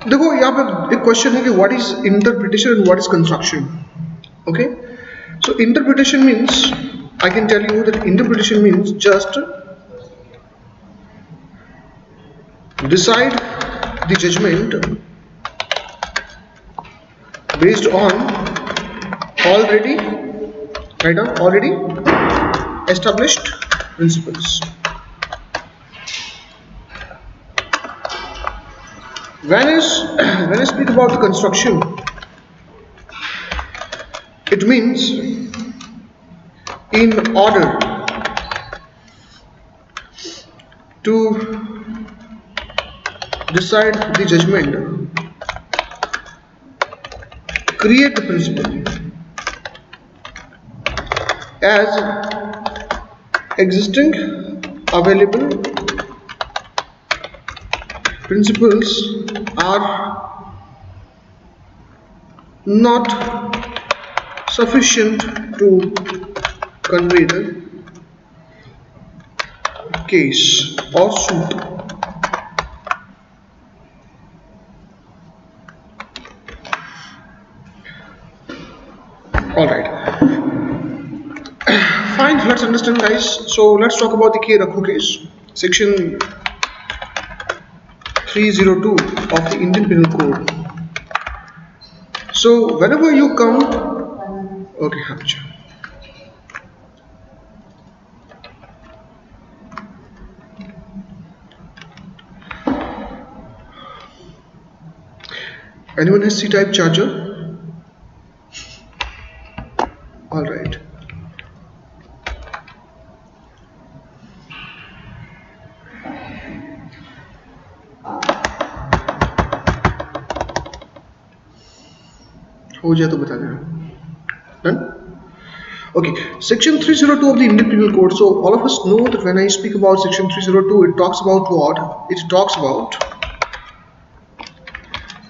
देखो यहाँ पे एक क्वेश्चन है कि what is interpretation and what is construction. Okay, so interpretation means, I can tell you that interpretation means just decide the judgment based on already, write down, already established principles. When when I speak about the construction, it means in order to decide the judgment, create the principle as existing available principles are not sufficient to convey the case or suit. Alright, fine, let's understand, guys. So let's talk about the K Rakhu case, section 302 of the Indian Penal Code. So whenever you come, okay, Hamcha. Anyone has C-type charger? All right. हो जाए तो बता देना. Done? Okay, section 302 of the Indian Penal Code. So all of us know that when I speak about section 302, it talks about what? It talks about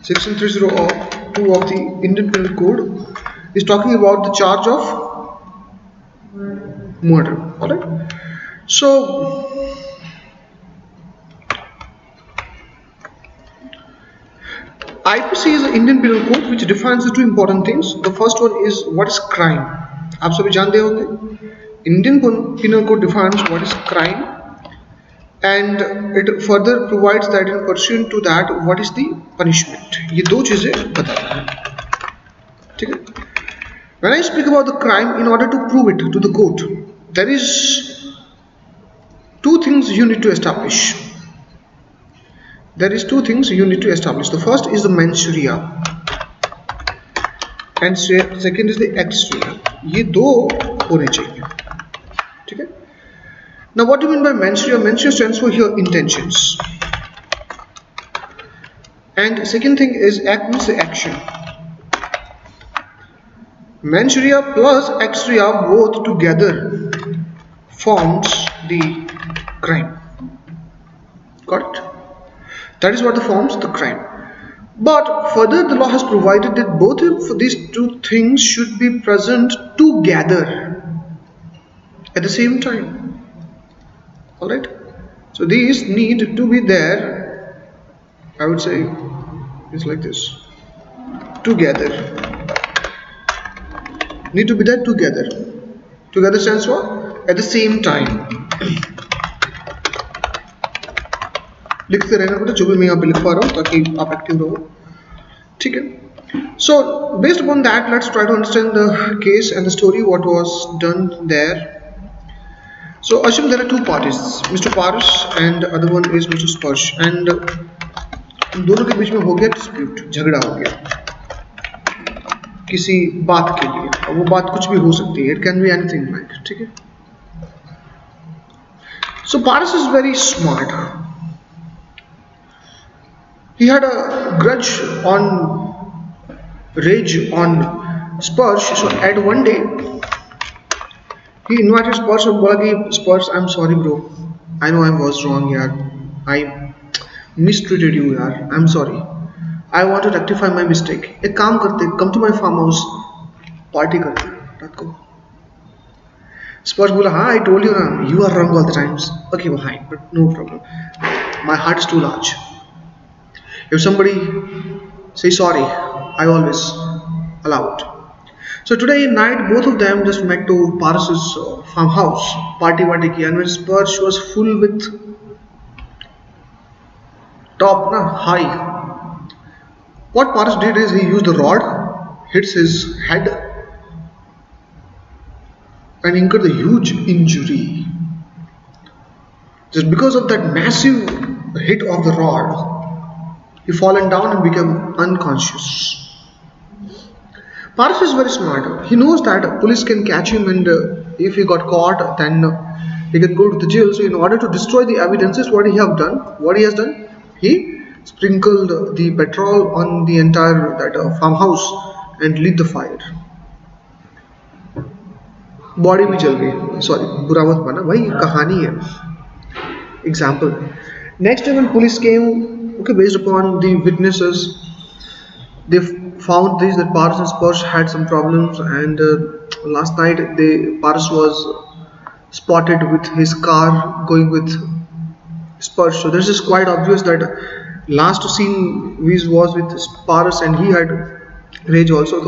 section 302 of the Indian Penal Code is talking about the charge of murder. Alright. So IPC is the Indian Penal Code which defines the two important things. The first one is what is crime. आप सभी जानते होंगे Indian Penal Code defines what is crime, and it further provides that in pursuant to that what is the punishment. ये दो चीजें बताता है. ठीक है. When I speak about the crime, in order to prove it to the court, there is two things you need to establish. There is two things you need to establish. The first is the mens rea and second is the ex rea. ये दो होने चाहिए. ठीक है. Now what do you mean by mens rea? Mens rea stands for here intentions, and second thing is act means the action. Mens rea plus ex rea both together forms the crime. Got it? That is what forms the crime. But further, the law has provided that both of these two things should be present together at the same time. Alright? So these need to be there, I would say, it's like this. Together. Need to be there together. Together stands for at the same time. लिखते रहना पड़ता, जो भी मैं यहाँ पे लिख पा रहा हूँ ताकि आप एक्टिव रहो. ठीक है. So based upon that, let's try to understand the case and the story what was done there. So assume there are two parties, Mr. Paras and the other one is Mr. Sparsh, and इन दोनों के बीच में हो गया dispute, झगड़ा हो गया किसी बात के लिए, और वो बात कुछ भी हो सकती है. It can be anything like. ठीक है. So Paras is very smart. He had a grudge on rage on Sparsh. So at one day he invited Sparsh and बोला कि Sparsh, I'm sorry bro, I know I was wrong यार, I mistreated you यार, I'm sorry, I want to rectify my mistake. एक काम करते, come to my farm house, party करते रात को. Sparsh बोला हाँ, I told you ना, you are wrong all the times. Okay fine, but no problem, my heart is too large. If somebody say sorry, I always allow it. So today night, both of them just met to Paras's farmhouse, party party ki, and when Sparsh was full with top na high. What Paras did is he used the rod, hits his head, and incurred a huge injury. Just because of that massive hit of the rod, he fallen down and became unconscious. Paras is very smart. He knows that police can catch him, and if he got caught, then he can go to the jail. So, in order to destroy the evidences, what he has done, he sprinkled the petrol on the entire that farmhouse and lit the fire. Body भी जल गई. Sorry, बुरा मत माना भाई, ये कहानी है. Example. Next time when police came, okay, based upon the witnesses, they found this that Paras and Sparsh had some problems, and last night Paras was spotted with his car going with Sparsh. So this is quite obvious that last scene was with Paras and he had rage also.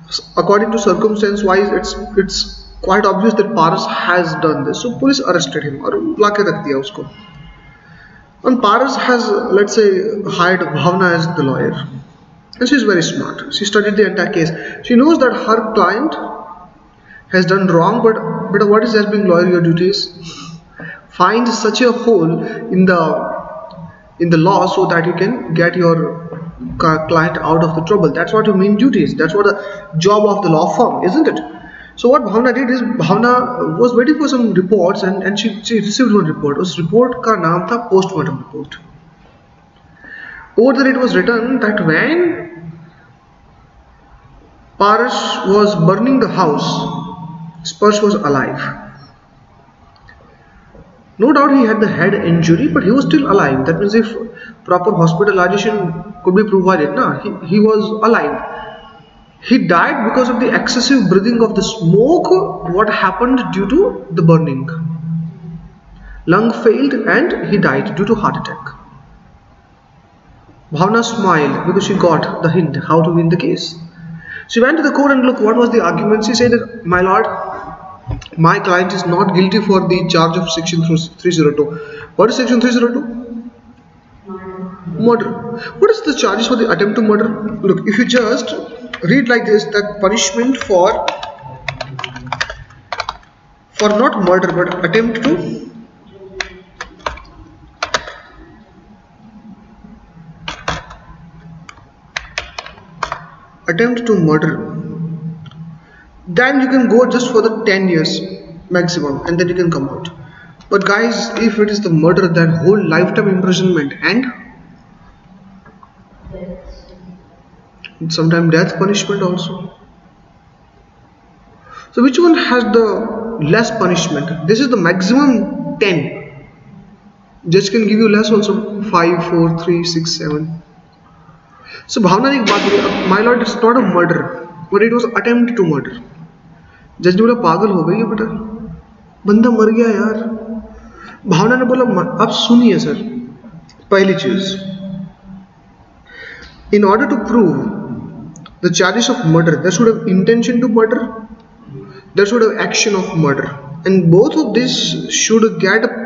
So according to circumstance wise, it's quite obvious that Paras has done this. So police arrested him और लाके रख दिया उसको. And Paras has, let's say, hired Bhavna as the lawyer. And she's very smart. She studied the entire case. She knows that her client has done wrong, but what is as being lawyer your duty is find such a hole in the law so that you can get your client out of the trouble. That's what your main duty is. That's what the job of the law firm, isn't it? So what Bhavna did is Bhavna was waiting for some reports and she received one report. उस report का नाम था postmortem report. Over there it was written that when Paras was burning the house, Sparsh was alive. No doubt he had the head injury, but he was still alive. That means if proper hospitalization could be provided, he was alive. He died because of the excessive breathing of the smoke. What happened due to the burning? Lung failed and he died due to heart attack. Bhavna smiled because she got the hint how to win the case. She went to the court and look what was the argument. She said that, my lord, my client is not guilty for the charge of section 302. What is section 302? Murder. What is the charges for the attempt to murder? Look, if you just read like this, that punishment for not murder but attempt to murder, then you can go just for the 10 years maximum and then you can come out. But guys, if it is the murder, then whole lifetime imprisonment and sometimes death punishment also. So which one has the less punishment? This is the maximum 10. Judge can give you less also, 5, 4, 3, 6, 7. So Bhavna ने एक बात बोली, my lord, it's not a murder, but it was attempt to murder. जज ने बोला पागल हो गई है बेटा, बंदा मर गया यार. भावना ने बोला अब सुनिए सर, पहली चीज, in order to prove the charges of murder, there should have intention to murder, there should have action of murder, and both of these should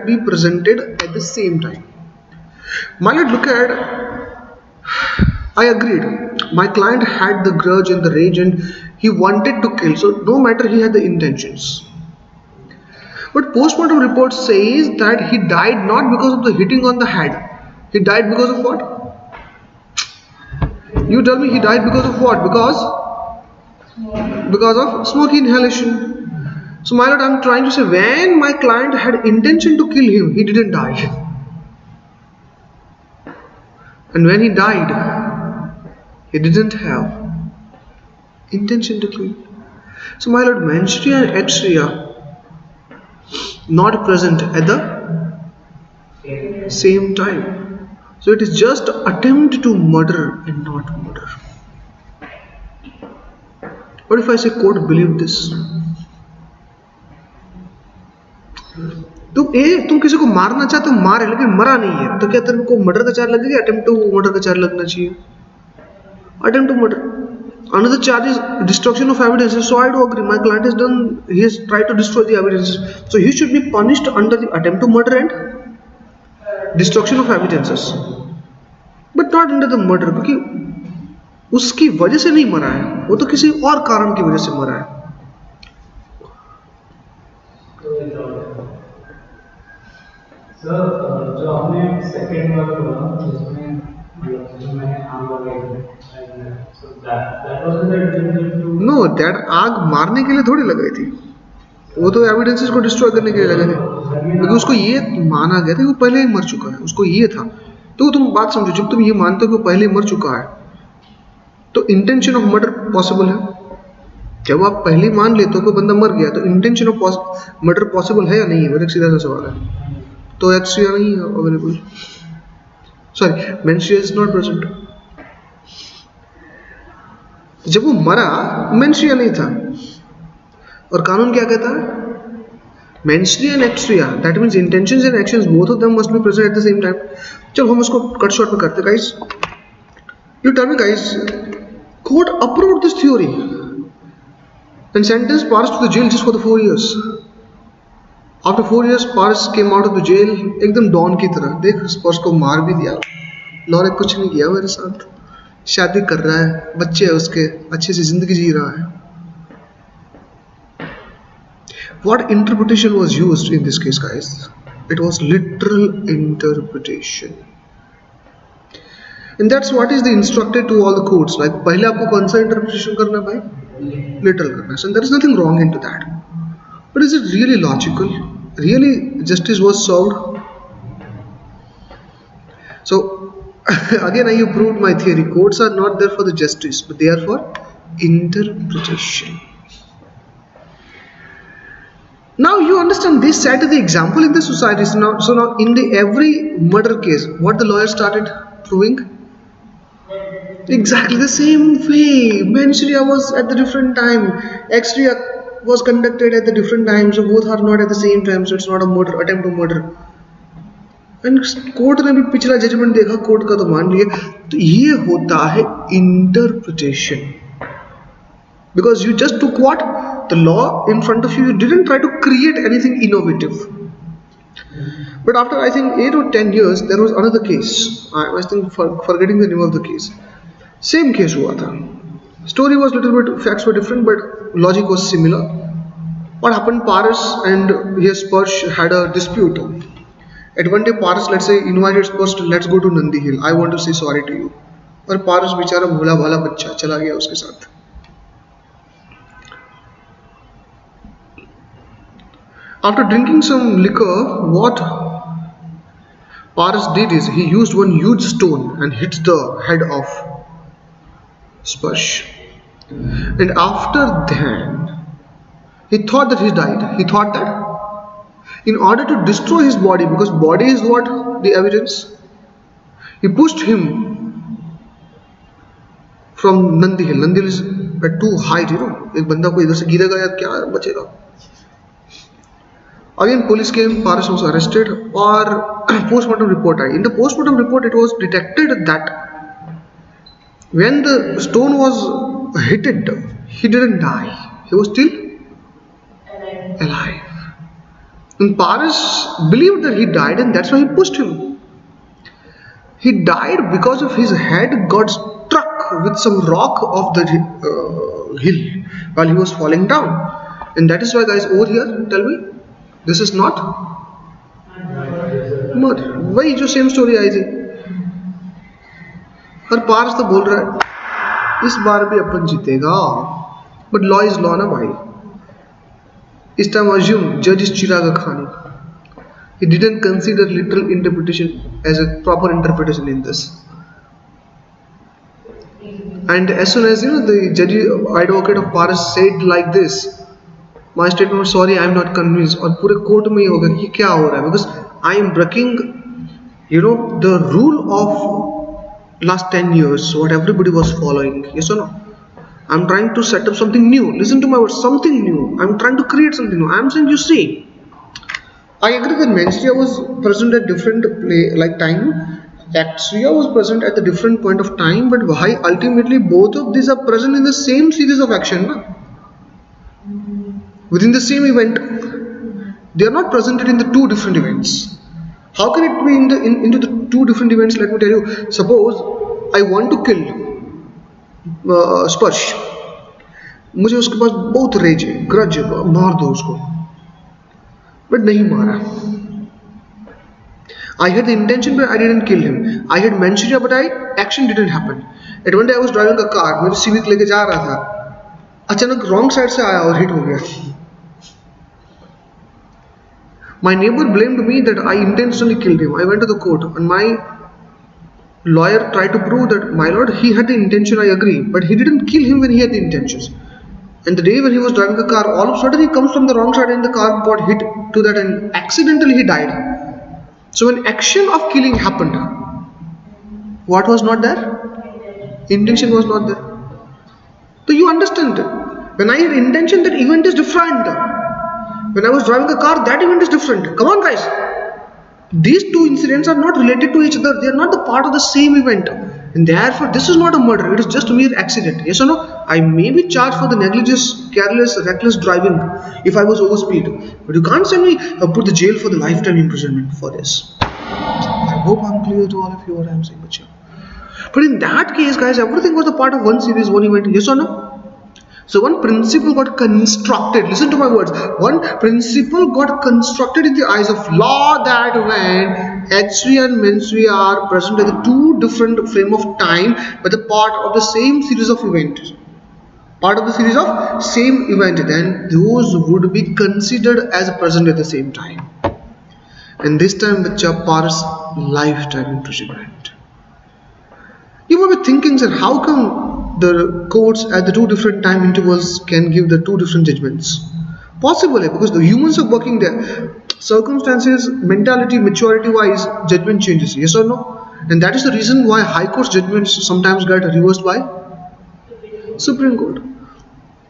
be presented at the same time. My lord, look at, I agreed. My client had the grudge and the rage and he wanted to kill. So no matter, he had the intentions. But postmortem report says that he died not because of the hitting on the head. He died because of what? You tell me, he died because of what? Because of smoke inhalation. So my lord, I'm trying to say, when my client had intention to kill him, he didn't die. And when he died, he didn't have intention to kill. So my lord, Manshriya and Akshriya not present at the same time. So it is just attempt to murder and not murder. What if I say court believe this? तुम किसी को मारना चाहते हो, मारे लेकिन मरा नहीं है, तो क्या तेरे को मर्डर का चार्ज लगेगा? अटेम्प्ट टू मर्डर का चार्ज लगना चाहिए, attempt to murder. Another charge is destruction of evidences. So I do agree. My client has done. He has tried to destroy the evidences. So he should be punished under the attempt to murder and destruction of evidences, but not under the murder, क्योंकि उसकी वजह से नहीं मरा है, वो तो किसी और कारण की वजह से मरा है. सर जो आपने सेकंड वाला बोला जिसमें मैंने आग लगाई थी, so that was the attempt to no, that आग मारने के लिए थोड़ी लगाई थी, वो तो एविडेंसेस को डिस्ट्रॉय करने के लिए लगे थे, क्योंकि उसको ये माना गया था कि वो पहले ही मर चुका है, उसको ये था. तो तुम बात समझो, जब तुम ये मानते हो कि वो पहले ही मर चुका है, तो इंटेंशन ऑफ मर्डर पॉसिबल है. जब आप पहले ही मान लेते हो कि बंदा मर गया, तो इंटेंशन ऑफ मर्डर पॉसिबल है या नहीं है, मेरा सीधा सा सवाल है. तो एक्स्ट्रा नहीं है available, sorry menstrua is not present. जब वो मरा मेंस्ट्रुआ नहीं था, और कानून क्या कहता है? Mens rea and extra, that means intentions and actions both of them must be present at the same time. चलो हम उसको कट शॉर्ट में करते. Guys you tell me guys, court approved this theory and sentenced Paras to the jail just for the 4 years. After 4 years, Paras came out of the jail एकदम don की तरह. देख स्पर्श को मार भी दिया, लॉ ने कुछ नहीं किया मेरे साथ, शादी कर रहा है, बच्चे है उसके, अच्छे से जिंदगी जी रहा है. What interpretation was used in this case, guys? It was literal interpretation. And that's what is the instructed to all the courts. Like पहले आपको कौन सा interpretation करना है भाई? Literal करना है. And there is nothing wrong into that. But is it really logical? Really justice was served? So again you proved my theory. Courts are not there for the justice, but they are for interpretation. Now you understand this side of the example in the society. So now in the every murder case, what the lawyer started proving? Exactly the same way. Mensria was at the different time. Exria was conducted at the different time. So both are not at the same time. So it's not a murder, attempt to murder. And court ने भी पिछला judgement देखा, court का तो मान लिया. तो ये होता है interpretation. Because you just took what? The law in front of you. You didn't try to create anything innovative. But after I think 8 or 10 years, there was another case. I was forgetting the name of the case. Same case हुआ था. Story was little bit, facts were different, but logic was similar. What happened? Paras and his Sparsh had a dispute. At one day, Paras, let's say, invited Sparsh to let's go to Nandi Hill. I want to say sorry to you. और पारस बेचारा भोला भाला बच्चा चला गया उसके साथ. After drinking some liquor, what Paras did is he used one huge stone and hit the head of Sparsh. And after that, he thought that he died. He thought that in order to destroy his body, because body is what? The evidence. He pushed him from Nandi Hill. Nandi Hill is at too height, you know. एक बंदा को इधर से गिरेगा या क्या बचेगा. Again, police came. Paras was arrested. और postmortem report I. In the postmortem report, it was detected that when the stone was hit, he didn't die. He was still alive. And Paras believed that he died, and that's why he pushed him. He died because of his head got struck with some rock of the hill while he was falling down. And that is why, guys, over here, tell me, this is not murder. वही जो same story I थी. और पारस तो बोल रहा है इस बार भी अपन जीतेगा, बट लॉ इज लॉ ना भाई. इस टाइम अज्यूम जज इज चिराग खानी. He didn't consider literal interpretation as a proper interpretation in this. And as soon as the judge advocate of Paras said like this, my statement was sorry, I am not convinced. और पूरे court में ही होगा कि क्या हो रहा है, because I am breaking the rule of last 10 years what everybody was following. Yes or no? I'm trying to set up something new. Listen to my words, something new. I'm trying to create something new. I'm saying, you see, I agree that Menstria was present at different like time. Axia was present at the different point of time, but why ultimately both of these are present in the same series of action, na? Within the same event. They are not presented in the two different events. How can it be into the two different events? Let me tell you. Suppose I want to kill स्पर्श, मुझे उसके पास बहुत raise है, grudge है, मार दो उसको, but नहीं मारा. I had the intention but I didn't kill him. I had Manchuria but action didn't happen. At one day I was driving a car, मैं सिविक लेके जा रहा था, अचानक रॉन्ग साइड से आया और हिट हो गया. My neighbor blamed me that I intentionally killed him. I went to the court and my lawyer tried to prove that, my lord, he had the intention, I agree, but he didn't kill him when he had the intentions. And the day when he was driving the car, all of a sudden he comes from the wrong side and the car got hit to that and accidentally he died. So when action of killing happened, what was not there? Intention was not there. So you understand, when I had intention, that event is different. When I was driving a car, that event is different. Come on guys. These two incidents are not related to each other. They are not the part of the same event. And therefore, this is not a murder. It is just a mere accident. Yes or no? I may be charged for the negligence, careless, reckless driving if I was overspeed. But you can't send me put the jail for the lifetime imprisonment for this. I hope I'm clear to all of you what I'm saying. But in that case, guys, everything was a part of one series, one event. Yes or no? So one principle got constructed, listen to my words, one principle got constructed in the eyes of law, that when H3 and Mens3 are present at the two different frame of time, but the part of the same series of events, then those would be considered as present at the same time. And this time bachcha pass lifetime imprisonment. You may be thinking, sir, how come the courts at the two different time intervals can give the two different judgments? Possibly because the humans are working there. Circumstances, mentality, maturity wise, judgment changes. Yes or no? And that is the reason why High Court's judgments sometimes get reversed by Supreme Court.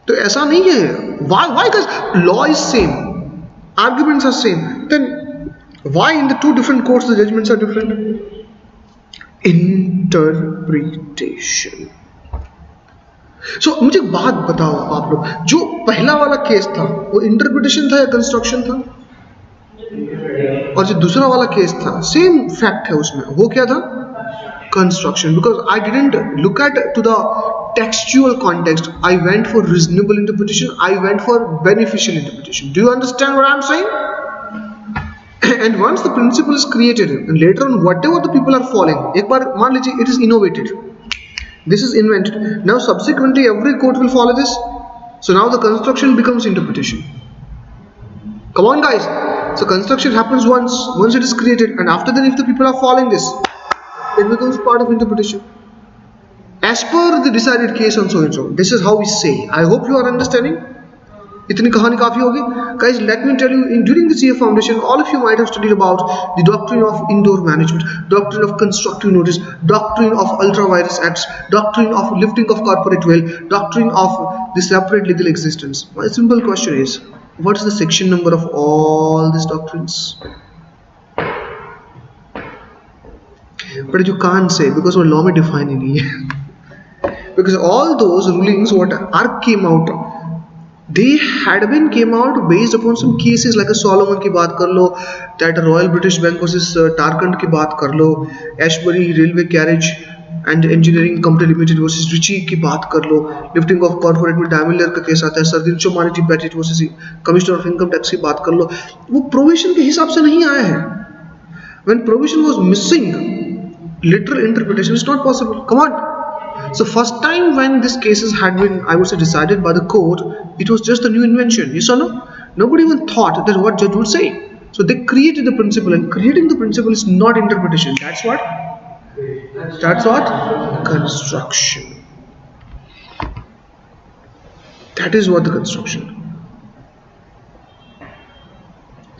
So ऐसा नहीं है. Why? Because law is same, arguments are same. Then why in the two different courts the judgments are different? Interpretation. So मुझे एक बात बताओ आप लोग, जो पहला वाला केस था वो इंटरप्रिटेशन था या कंस्ट्रक्शन था? और जो दूसरा वाला केस था सेम फैक्ट है उसमें, वो क्या था? Construction. Because I didn't look at to the textual context, I went for reasonable interpretation, I went for beneficial interpretation. Do you understand what I'm saying? And once the principle is created and later on whatever the people are following, एक बार मान लीजिए it is innovated, this is invented, now subsequently every court will follow this, so now the construction becomes interpretation. Come on guys, so construction happens once it is created, and after that if the people are following this, it becomes part of interpretation as per the decided case and so and so. This is how we say. I hope you are understanding. इतनी कहानी काफी होगी. Guys, let me tell you, during the CA Foundation, all of you might have studied about the doctrine of indoor management, doctrine of constructive notice, doctrine of ultra virus acts, doctrine of lifting of corporate wealth, doctrine of the separate legal existence. My simple question is, what is the section number of all these doctrines? But you can't say because वो law में define ही नहीं है. Because all those rulings what are came out, they had been came out based upon some cases like a Solomon की बात कर लो, that Royal British Bank versus Tarkand की बात कर लो, Ashbury Railway Carriage and Engineering Company Limited versus Ritchie की बात कर लो, lifting of corporate में Daimler का केस आता है, Sardin Chomanity Patriot versus Commissioner of Income Tax की बात कर लो. वो provision के हिसाब से नहीं आया है. When provision was missing, literal interpretation is not possible. Come on. So first time when these cases had been, I would say, decided by the court, it was just a new invention. Yes or no? Nobody even thought that what judge would say. So they created the principle, and creating the principle is not interpretation. That's what? That's what? Construction. That is what the construction.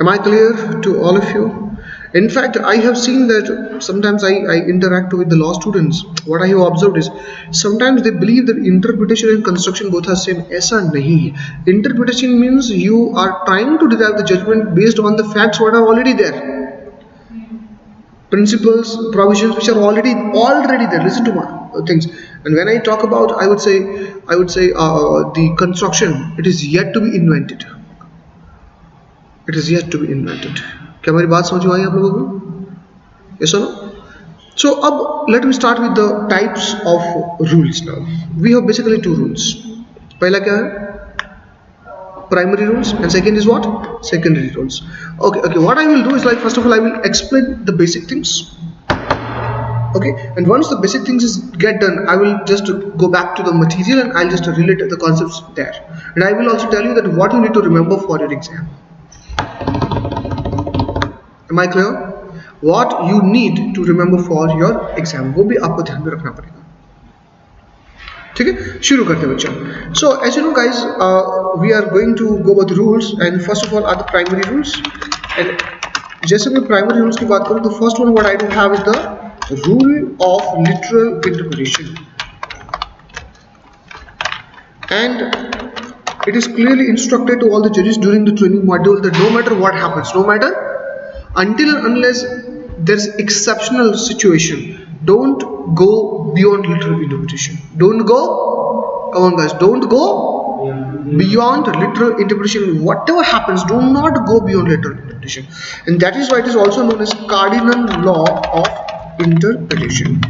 Am I clear to all of you? In fact, I have seen that sometimes I interact with the law students. What I have observed is sometimes they believe that interpretation and construction both are same. ऐसा नहीं है. Interpretation means you are trying to derive the judgment based on the facts what are already there, principles, provisions which are already there. Listen to my things. And when I talk about, I would say the construction, it is yet to be invented. It is yet to be invented. क्या हमारी बात समझ में आई आप लोगों को? Yes or no? So let me start with the types of rules now. We have basically two rules. पहला क्या है? Primary rules, and second is what? Secondary rules. Okay, what I will do is, like, first of all I will explain the basic things. Okay, and once the basic things is get done, I will just go back to the material and I'll just relate the concepts there, and I will also tell you that what you need to remember for your exam. Am I clear? What you need to remember for your exam, वो भी आपको ध्यान में रखना पड़ेगा. ठीक है, शुरू करते हैं बच्चों. So as you know guys, we are going to go about the rules, and first of all are the primary rules. And जैसे मैं primary rules की बात करूँ तो first one what I do have is the rule of literal interpretation, and it is clearly instructed to all the judges during the training module that no matter what happens, no matter until and unless there's exceptional situation, don't go beyond literal interpretation. Don't go, come on guys, don't go beyond literal interpretation. Whatever happens, do not go beyond literal interpretation, and that is why it is also known as cardinal law of interpretation.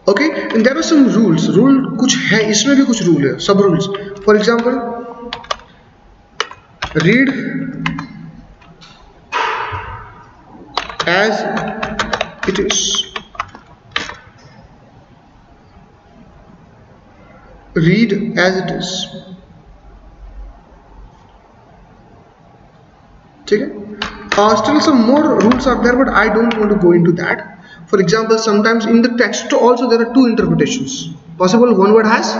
Okay, and there are some rules. Rule कुछ है, इसमें भी कुछ rule है, sub rules. For example, read as it is. Read as it is. ठीक है? Still some more rules are there, but I don't want to go into that. For example, sometimes in the text also there are two interpretations possible. One word has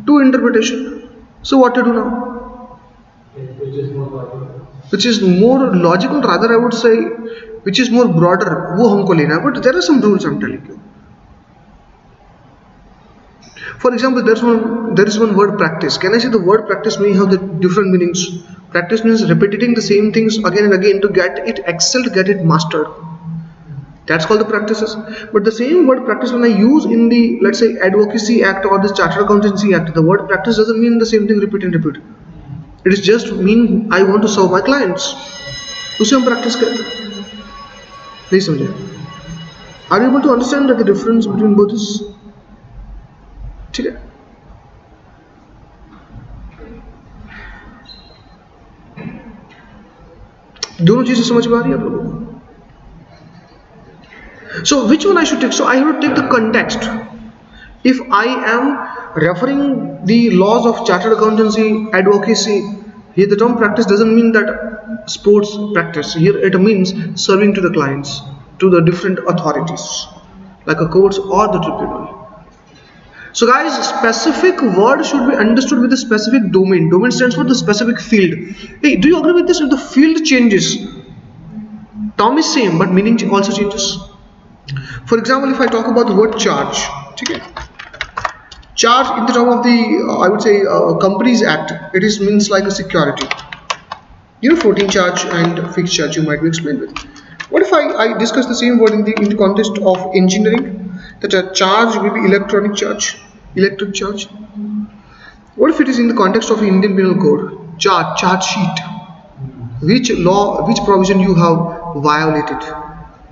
two interpretation. So what to do now? Which is more logical, rather I would say, which is more broader, वो हमको लेना है. But there are some rules I'm telling you. For example, there is one word practice. Can I say the word practice may have the different meanings? Practice means repeating the same things again and again to get it excelled, get it mastered. That's called the practices. But the same word practice, when I use in the, let's say, Advocacy Act or the Chartered Accountancy Act, the word practice doesn't mean the same thing repeat and repeat. It is just mean I want to serve my clients. उसे हम practice करते हैं. नहीं समझे? Are you able to understand that the difference between both is? ठीक है? दोनों चीजें समझ में आ रही है आप लोगों को? So which one I should take? So I have to take the context. If I am referring the laws of chartered accountancy, advocacy, here the term practice doesn't mean that sports practice. Here it means serving to the clients, to the different authorities, like a courts or the tribunal. So guys, specific word should be understood with a specific domain. Domain stands for the specific field. Hey, do you agree with this? If the field changes, term is same, but meaning also changes. For example, if I talk about the word charge, okay? Charge in the term of the, I would say, Companies Act, it is means like a security. You know, floating charge and fixed charge you might be explained with. What if I discuss the same word in the context of engineering? That a charge will be electronic charge, electric charge. What if it is in the context of Indian Penal Code? Charge sheet. Which law, which provision you have violated?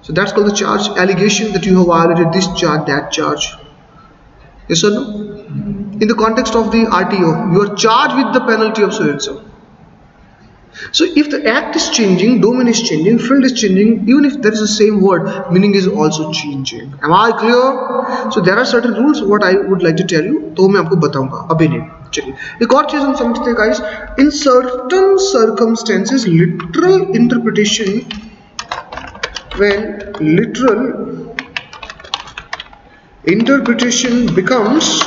So that's called the charge. Allegation that you have violated this charge, that charge. Yes or no? In the context of the RTO, you are charged with the penalty of so and so. So if the act is changing, domain is changing, field is changing, even if there is the same word, meaning is also changing. Am I clear? So there are certain rules what I would like to tell you, तो मैं आपको बताऊंगा अभी नहीं. चलिए एक और चीज हम समझते हैं guys. In certain circumstances, literal interpretation, when literal interpretation becomes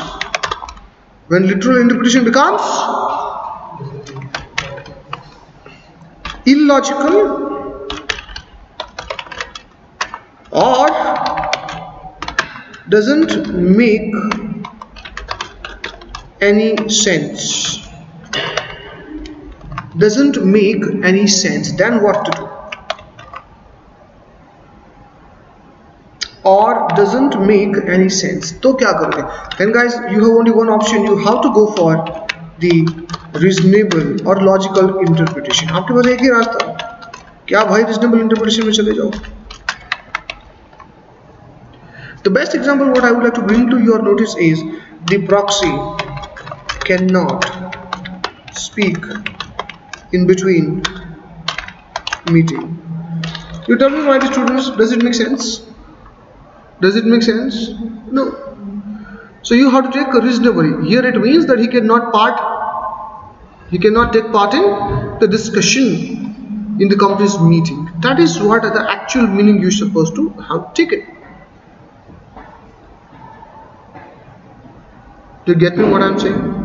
illogical or doesn't make any sense. Doesn't make any sense. Then what to do? Or doesn't make any sense. तो क्या करोगे? Then guys, you have only one option. You have to go for the reasonable or logical interpretation. आपके पास एक ही रास्ता है. क्या भाई reasonable interpretation में चले जाओ? The best example what I would like to bring to your notice is the proxy cannot speak in between meeting. You tell me, my students, does it make sense? Does it make sense? No. So you have to take a reasonably. Here it means that he cannot take part in the discussion in the company's meeting. That is what the actual meaning you're supposed to have taken. Do you get me what I'm saying?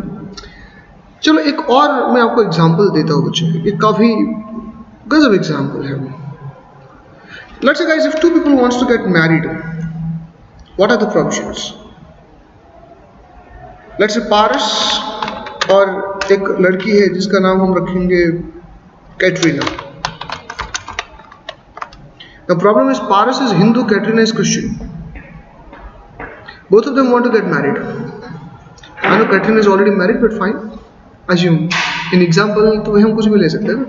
चलो एक और मैं आपको example देता हूँ बच्चों. एक काफी गजब एग्जांपल है. Let's say guys, if two people wants to get married, what are the provisions? Let's say पारस और एक लड़की है जिसका नाम हम रखेंगे Katrina. The problem is Paras is Hindu, Katrina is Christian. Both of them want to get married. I know Katrina is already married, but fine. Assume. In example, तो हम कुछ भी ले सकते हैं.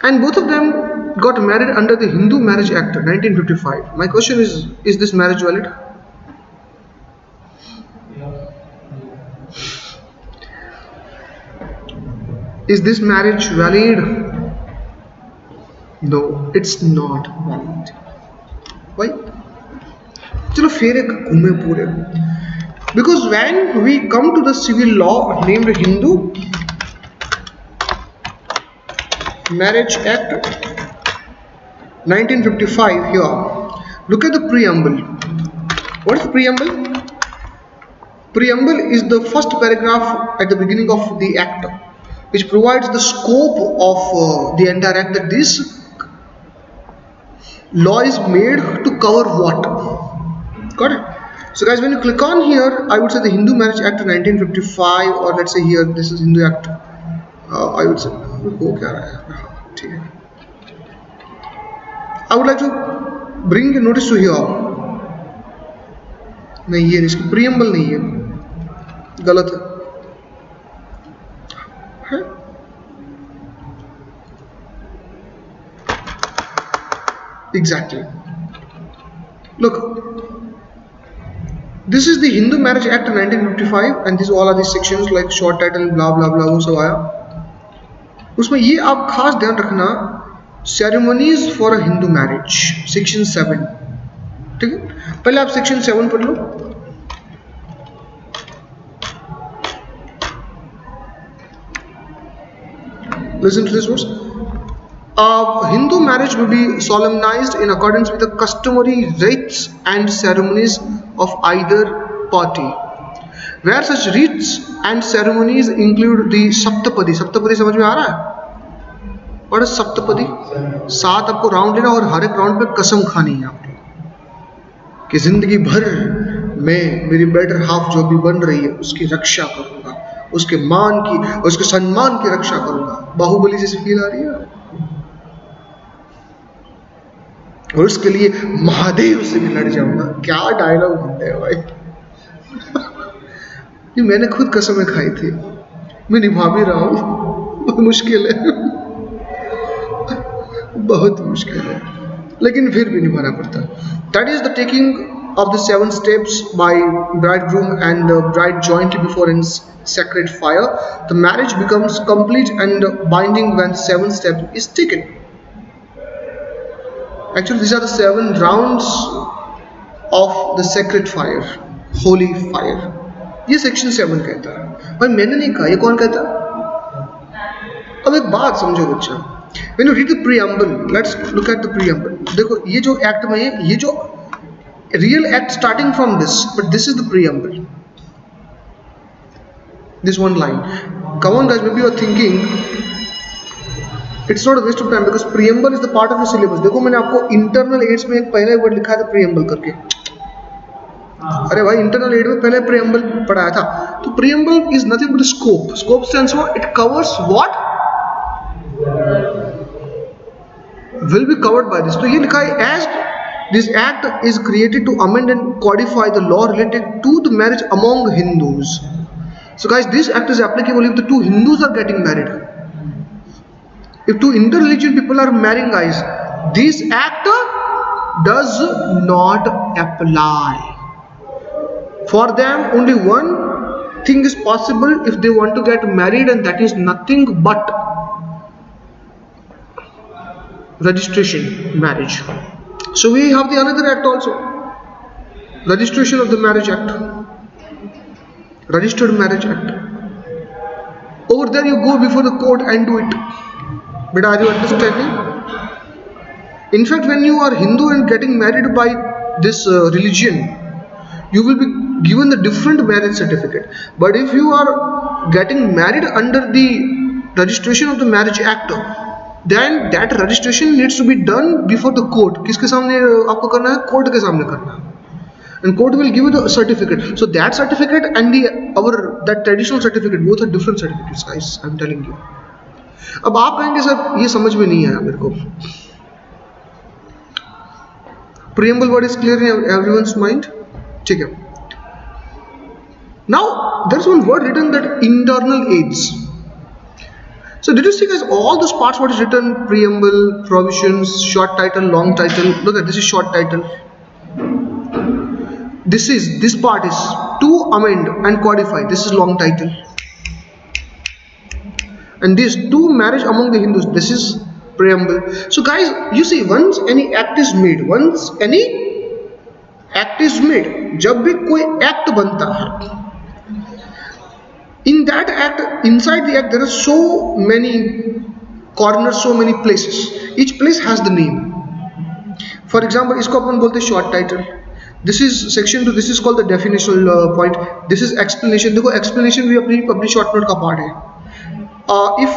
And both of them got married under the Hindu Marriage Act 1955. My question is this marriage valid? Is this marriage valid? No, it's not valid. Why? चलो फिर एक घूमे पूरे. Because when we come to the civil law named Hindu Marriage Act 1955 here, look at the preamble. What is the preamble? Preamble is the first paragraph at the beginning of the act, which provides the scope of the entire act, that this law is made to cover what. Got it? So guys, when you click on here, I would say the Hindu Marriage Act 1955, or let's say here this is Hindu Act. I would say हो क्या रहा है? ठीक है. I would like to bring a notice to here. नहीं, ये इसकी preamble नहीं है, गलत है. Exactly. Look, this is the Hindu Marriage Act 1955, and these all are the sections like short title, blah blah blah, वो सब आया. उसमें ये आप खास ध्यान रखना, ceremonies for a Hindu marriage, section 7. ठीक है, पहले आप सेक्शन 7 पढ़ लो. Listen to this verse. Hindu marriage will be solemnized in accordance with the customary rites and ceremonies of either party, where such rites and ceremonies include the saptapadi. Saptapadi समझ में आ रहा है? What is saptapadi? 7 आपको राउंड लेना और हर एक round पे कसम खानी है आपको कि जिंदगी भर मैं मेरी बेटर हाफ जो भी बन रही है उसकी रक्षा करूंगा, उसके मान की, उसके सम्मान की रक्षा करूंगा. बाहुबली जैसी फील आ रही है. और उसके लिए महादेव से भी लड़ जाऊंगा. क्या डायलॉग बनते हैं भाई. ये मैंने खुद कसमें खाई थी, मैं निभा भी रहा हूँ. बहुत मुश्किल है, बहुत मुश्किल है, लेकिन फिर भी निभाना पड़ता है. That is the taking of the 7 steps by bridegroom and the bride jointly before in sacred fire. The marriage becomes complete and binding when 7 steps is taken. Actually, these are the 7 rounds of the sacred fire, holy fire. ये section 7 कहता है. भाई मैंने नहीं कहा, ये कौन कहता है? अब एक बात समझो बच्चा, when you read the preamble, let's look at the preamble. देखो ये जो एक्ट में है, ये जो real act starting from this, but this is the preamble. This one line. Come on guys, maybe you are thinking it's not a waste of time because preamble is the part of the syllabus. देखो मैंने आपको internal aids में एक पहले word लिखा था preamble करके. अरे भाई इंटरनल एड में पहले preamble पढ़ाया था. तो preamble is nothing but a scope. Scope stands for it covers what will be covered by this. तो ये लिखा है as this act is created to amend and codify the law related to the marriage among Hindus. So guys, this act is applicable if the two Hindus are getting married. If two interreligious people are marrying, guys, this act does not apply. For them, only one thing is possible if they want to get married, and that is nothing but registration marriage. So we have the another act also, registration of the marriage act, registered marriage act. Over there you go before the court and do it. But are you understanding? In fact, when you are Hindu and getting married by this religion, you will be given the different marriage certificate. But if you are getting married under the registration of the marriage act, then that registration needs to be done before the court. किसके सामने आपको करना है? Court के सामने करना है. And court will give you the certificate. So that certificate and that traditional certificate, both are different certificates, guys. I'm telling you. अब आप कहेंगे सर ये समझ में नहीं आया मेरे को. Preamble word is clear in everyone's mind. ठीक है. Now there's one word written that internal aids. So did you see guys all those parts what is written? Preamble, provisions, short title, long title. Look at this is short title. This part is to amend and codify. This is long title. And this to marriage among the Hindus. This is preamble. So guys, you see once any act is made, जब भी कोई act बनता है, in that act, inside the act there are so many corners, so many places. Each place has the name. For example, इसको अपन बोलते हैं short title. This is section 2. This is called the definitional point. This is explanation. देखो explanation भी अपनी short note का part है. If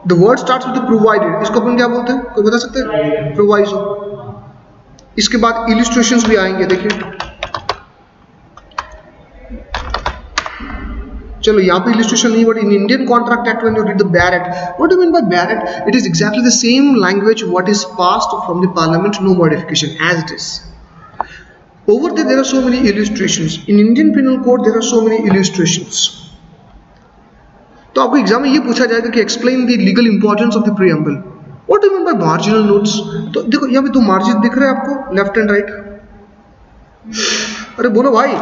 the word starts with the provided, इसको अपन क्या बोलते हैं? कोई बता सकते हैं? Proviso. इसके बाद illustrations भी आएंगे. देखिए चलो यहाँ पे illustration नहीं, but in Indian Contract Act when you read the Barrett, what do you mean by Barrett? It is exactly the same language what is passed from the Parliament, no modification, as it is. Over there are so many illustrations. In Indian Penal Code there are so many illustrations. तो आपको exam में ये पूछा जाएगा कि explain the legal importance of the preamble. What do you mean by marginal notes? तो देखो यहाँ पे दो margins दिख रहे हैं आपको, left and right. अरे बोलो भाई,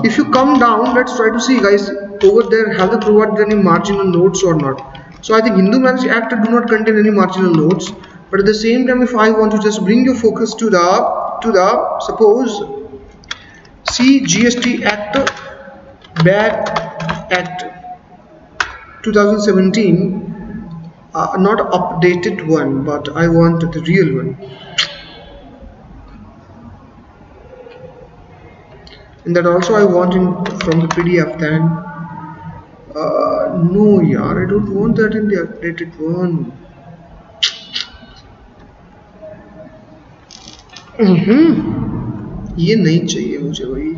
if you come down, let's try to see guys over there have they provided any marginal notes or not. So I think Hindu Marriage Act do not contain any marginal notes, but at the same time if I want to just bring your focus to the suppose see GST Act, BAT Act 2017, not updated one, but I want the real one. And that also I want from the PDF then. No yaar, I don't want that in the updated one. ये नहीं चाहिए मुझे भाई.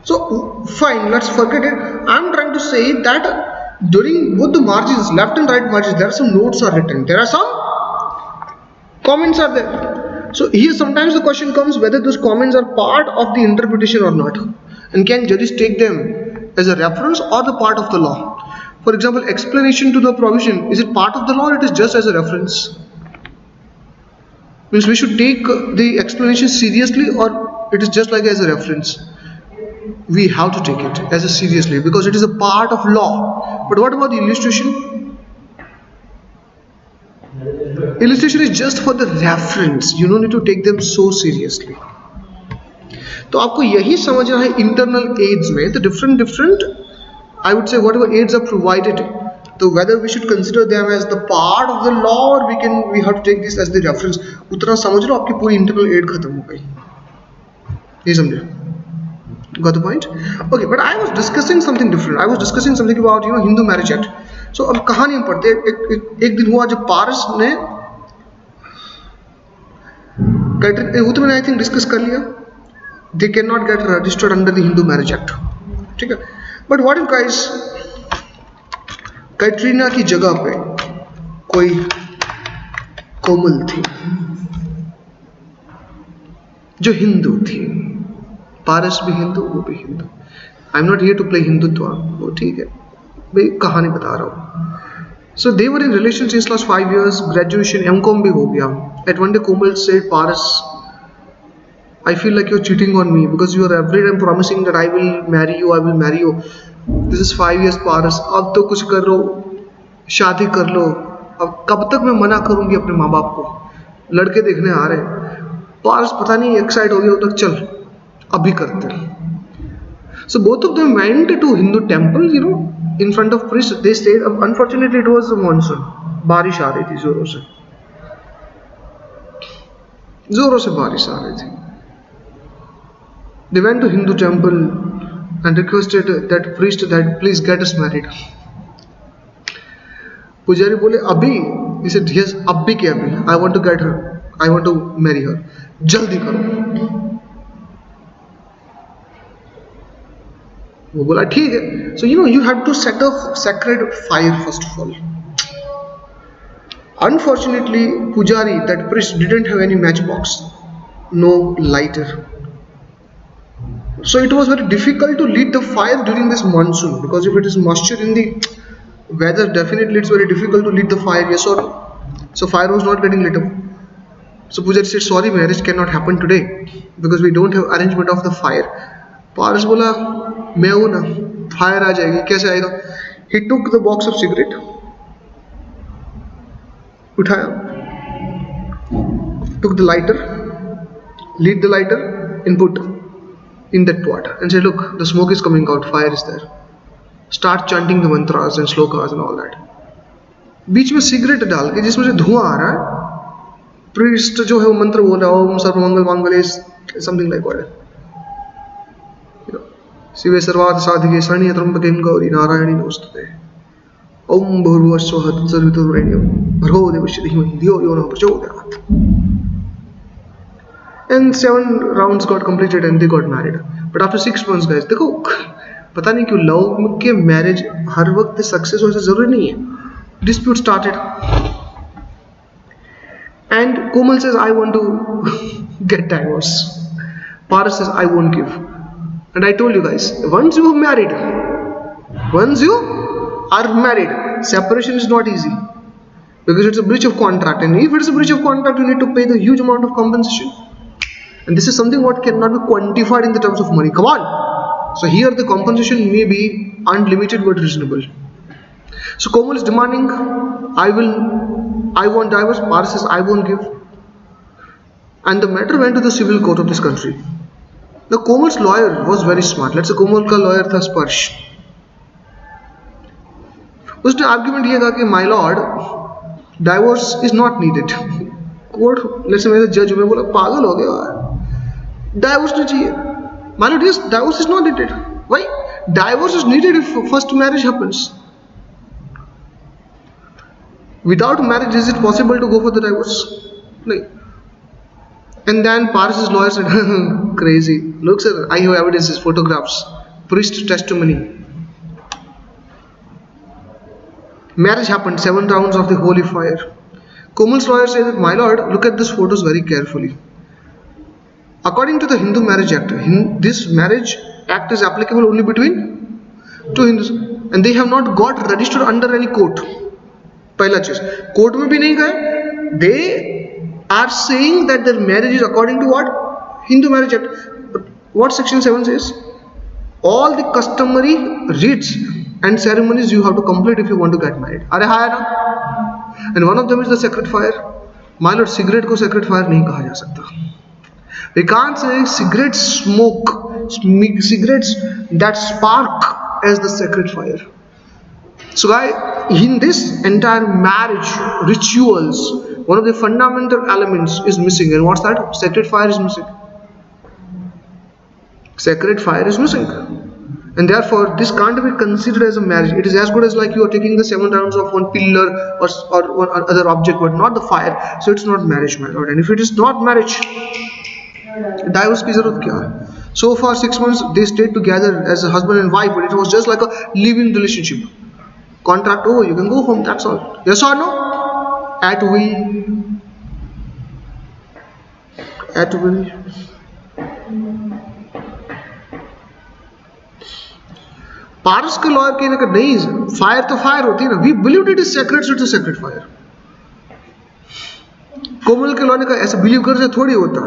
So fine, let's forget it. I'm trying to say that during both the margins, left and right margins, there are some notes are written. There are some comments are there. So here sometimes the question comes whether those comments are part of the interpretation or not, and can judges take them as a reference or the part of the law. For example, explanation to the provision, is it part of the law or it is just as a reference? Means we should take the explanation seriously or it is just like as a reference. We have to take it as a seriously because it is a part of law. But what about the illustration? Illustration is just for the reference. You don't need to take them so seriously. तो आपको यही समझना है internal aids में the different I would say whatever aids are provided तो whether we should consider them as the part of the law or we have to take this as the reference. उतना समझ लो आपकी पूरी internal add खत्म हो गई, नहीं समझे? Got the point? Okay, but I was discussing something different. I was discussing something about Hindu Marriage Act. So अब कहानी हम पढ़ते एक दिन हुआ जब पारस ने वो तो मैंने आई थिंक डिस्कस कर लिया. They cannot get registered under the Hindu Marriage Act. ठीक है? But what if guys, Katrina की जगह पे कोई कोमल थी जो हिंदू थी, पारस भी हिंदू, वो भी Hindu. I am not here to play Hindutva, वो ठीक है भाई, कहानी बता रहा हूँ. So they were in relation since last 5 years, graduation MCom भी हो गया. At one day Komal said, Paras, I feel like you're cheating on me because you are every time promising that I will marry you, I will marry you. This is 5 years पारस, अब तो कुछ कर लो, शादी कर लो. अब कब तक मैं मना करूंगी अपने माँ बाप को, लड़के देखने आ रहे हैं. पारस पता नहीं एक्साइट हो गया, तक चल अभी करते हैं. So both of them went to Hindu temple, in front of priest. They stayed. Unfortunately, it was a monsoon. बारिश आ रही थी जोरों से, बारिश आ रही थी. They went to Hindu temple and requested that priest that please get us married. पुजारी बोले अभी? He said yes, अभी के अभी. I want to get her. I want to marry her. जल्दी करो. वो बोला ठीक है. So you have to set off sacred fire first of all. Unfortunately, pujari, that priest, didn't have any matchbox, no lighter. So it was very difficult to light the fire during this monsoon, because if it is moisture in the weather, definitely it's very difficult to light the fire, yes or no? So fire was not getting lit up. So Pujari said, sorry, marriage cannot happen today because we don't have arrangement of the fire. Paras बोला मैं हूँ ना, fire आ जाएगी. कैसे आएगा? He took the box of cigarette, उठाया, took the lighter, lit the lighter and put in that water and said, look, the smoke is coming out, fire is there. Start chanting the mantras and slokas and all that. बीच में cigarette डाल के जिसमें से धुआं आ रहा है, priest जो है वो मंत्र बोल रहा है, ओम सर्वमंगल मांगल्ये, समथिंग लाइक व्हाट, शिवे सर्वार्थ साधिके शरण्ये त्र्यंबके गौरी नारायणी नमोस्तुते, ओम भूर्भुवः स्वः तत्सवितुर्वरेण्यं भर्गो देवस्य धीमहि धियो यो नः प्रचोदयात्. And 7 rounds got completed and they got married. But after 6 months, guys, देखो पता नहीं क्यों लव के मैरिज हर वक्त सक्सेस हो, ऐसा जरूरी नहीं है. Dispute started, and Komal says, I want to get divorce. Paras says, I won't give. And I told you guys, once you are married, separation is not easy because it's a breach of contract. And if it's a breach of contract, you need to pay the huge amount of compensation. And this is something what cannot be quantified in the terms of money. Come on. So here the compensation may be unlimited but reasonable. So Komal is demanding, I want divorce. Paras says, I won't give. And the matter went to the civil court of this country. The Komal's lawyer was very smart. Let's say Komal का lawyer था स्पर्श. उसने argument ये कहा कि my lord, divorce is not needed. Court, let's say मैं जज में बोला पागल हो गया, डाइवोर्स नहीं चाहिए. My lord, yes, divorce is not needed. Why? Divorce is needed if first marriage happens. Without marriage, is it possible to go for the divorce? No. And then Paras' lawyer said, crazy. Look, sir, I have evidences, photographs, priest testimony. Marriage happened, 7 rounds of the holy fire. Komal's lawyer said that, my lord, look at these photos very carefully. According to the Hindu Marriage Act, this marriage act is applicable only between 2 Hindus, and they have not got registered under any court. पहला चीज, court में भी नहीं गए. They are saying that their marriage is according to what? Hindu Marriage Act. But what section 7 says? All the customary rites and ceremonies you have to complete if you want to get married. अरे हाँ ना? And one of them is the sacred fire. My lord, cigarette को sacred fire नहीं कहा जा सकता. We can't say cigarette smoke, cigarettes that spark as the sacred fire. So guys, in this entire marriage rituals, one of the fundamental elements is missing, and what's that? Sacred fire is missing. Sacred fire is missing, and therefore this can't be considered as a marriage. It is as good as like you are taking the 7 rounds of one pillar or one other object, but not the fire. So it's not marriage, my lord. And if it is not marriage, divorce की जरूरत क्या है? So for 6 months they stayed together as a husband and wife, but it was just like a living relationship. Contract over, you can go home. That's all. Yes or no? At will. At will. पारस के lawyer कहने का नहीं, fire तो fire होती है ना. We believe it is sacred, so it's a sacred fire. Komal के lawyer ने कहा ऐसा बिलीव कर से थोड़ी होता,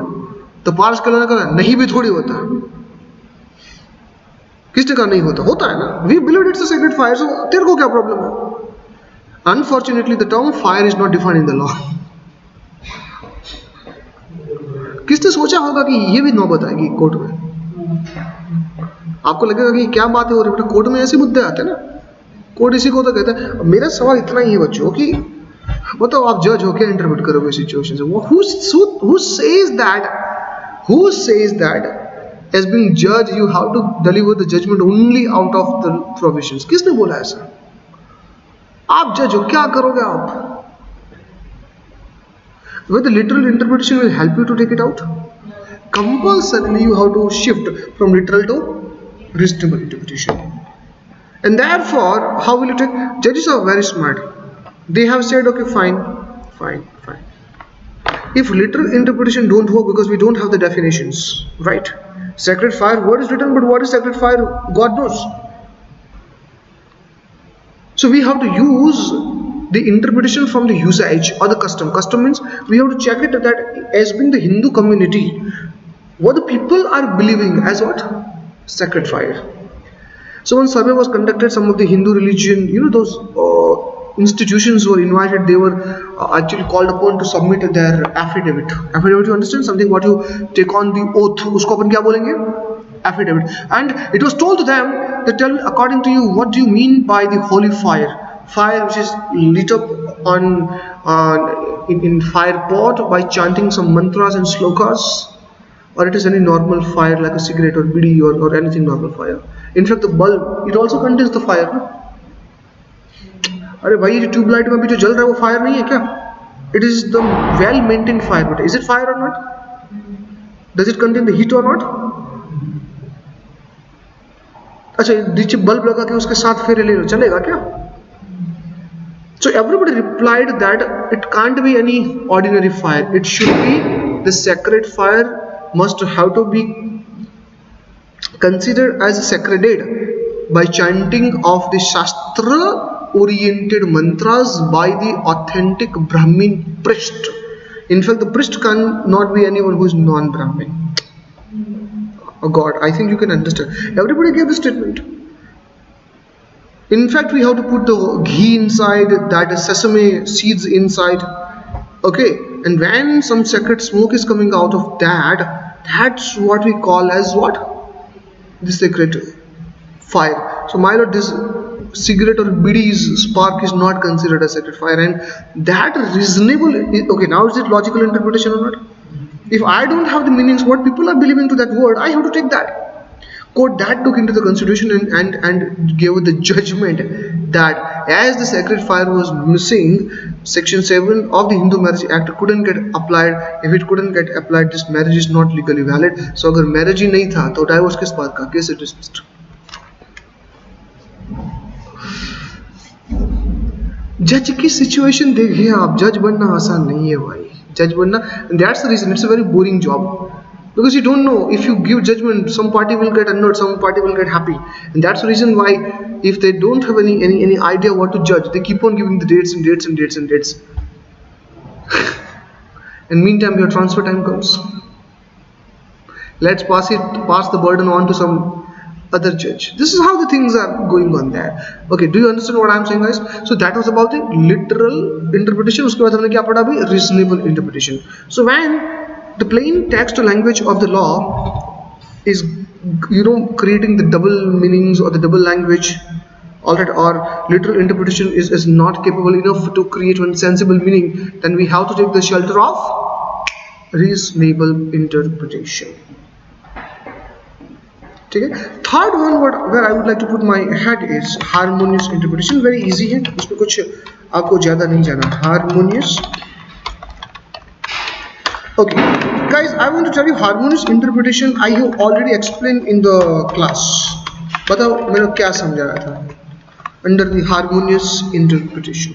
तो पारस के लॉयर ने कहा नहीं भी थोड़ी होता. किसने कहा नहीं होता? होता है ना. We believe it's a sacred fire, so तेरे को क्या प्रॉब्लम है? Unfortunately the term fire is not defined in the law. किसने सोचा होगा कि ये भी नौबत आएगी कोर्ट में? आपको लगेगा कि क्या बात है हो रही, बेटा कोर्ट में ऐसे मुद्दे आते हैं ना. कोर्ट इसी को तो कहता है. मेरा सवाल इतना ही है बच्चों कि बताओ आप जज हो क्या इंटरप्रेट करोगे सिचुएशन से? Who says that as being judge you have to deliver the judgment only out of the provisions? किसने बोला ऐसा? आप जज हो, क्या करोगे आप? Whether literal interpretation will help you to take it out, compulsorily you have to shift from literal to reasonable interpretation. And therefore, how will you take? Judges are very smart. They have said, okay, fine. If literal interpretation don't work because we don't have the definitions, right? Sacred fire, word is written, but what is sacred fire? God knows. So we have to use the interpretation from the usage or the custom. Custom means we have to check it that as being the Hindu community, what the people are believing as what? Sacred fire. So when survey was conducted, some of the Hindu religion, those institutions were invited. They were actually called upon to submit their affidavit. Affidavit, you understand? Something what you take on the oath. Usko अपन क्या बोलेंगे? Affidavit. And it was told to them that tell me, according to you, what do you mean by the holy fire? Fire which is lit up in fire pot by chanting some mantras and slokas, or it is any normal fire like a cigarette or bidi or anything normal fire. In fact, the bulb, it also contains the fire. No? अरे भाई ये tubelight में भी जो जल रहा है वो फायर नहीं है क्या? It is the well maintained fire, but is it fire or not? Does it contain the heat or not? अच्छा नीचे बल्ब लगा के उसके साथ फेरे ले लो, चलेगा क्या? So everybody replied that it can't be any ordinary fire. It should be the sacred fire, must have to be considered as a sacred deed by chanting of the Shastra oriented mantras by the authentic Brahmin priest. In fact, the priest cannot be anyone who is non-Brahmin. Oh God, I think you can understand. Everybody gave the statement. In fact, we have to put the ghee inside, that sesame seeds inside. Okay, and when some sacred smoke is coming out of that, that's what we call as what? The sacred fire. So my lord, this cigarette or bidi's spark is not considered a sacred fire, and that reasonable. Okay, now is it logical interpretation or not? If I don't have the meanings what people are believing to that word, I have to take that. Court that took into the consideration and gave the judgment that as the sacred fire was missing, section 7 of the Hindu Marriage Act couldn't get applied. If it couldn't get applied, this marriage is not legally valid. So अगर marriage ही नहीं था तो divorce किस बात का? Case is dismissed. जज की situation देखिए आप. जज बनना आसान नहीं है भाई. जज बनना, that's the reason it's a very boring job. Because you don't know, if you give judgment, some party will get annoyed, some party will get happy, and that's the reason why, if they don't have any idea what to judge, they keep on giving the dates and dates and dates and dates. And meantime, your transfer time comes. Let's pass the burden on to some other judge. This is how the things are going on there. Okay, do you understand what I'm saying, guys? So that was about the literal interpretation. उसके बाद हमने क्या पढ़ा अभी? Reasonable interpretation. So when the plain text language of the law is creating the double meanings or the double language alright, or literal interpretation is not capable enough to create one sensible meaning, then we have to take the shelter of reasonable interpretation. ठीक है. Third one where I would like to put my head is harmonious interpretation. Very easy है, इसमें कुछ आपको ज़्यादा नहीं जाना. Harmonious. Okay, guys, I want to tell you harmonious interpretation I have already explained in the class. बताओ मैंने क्या समझाया था under the harmonious interpretation.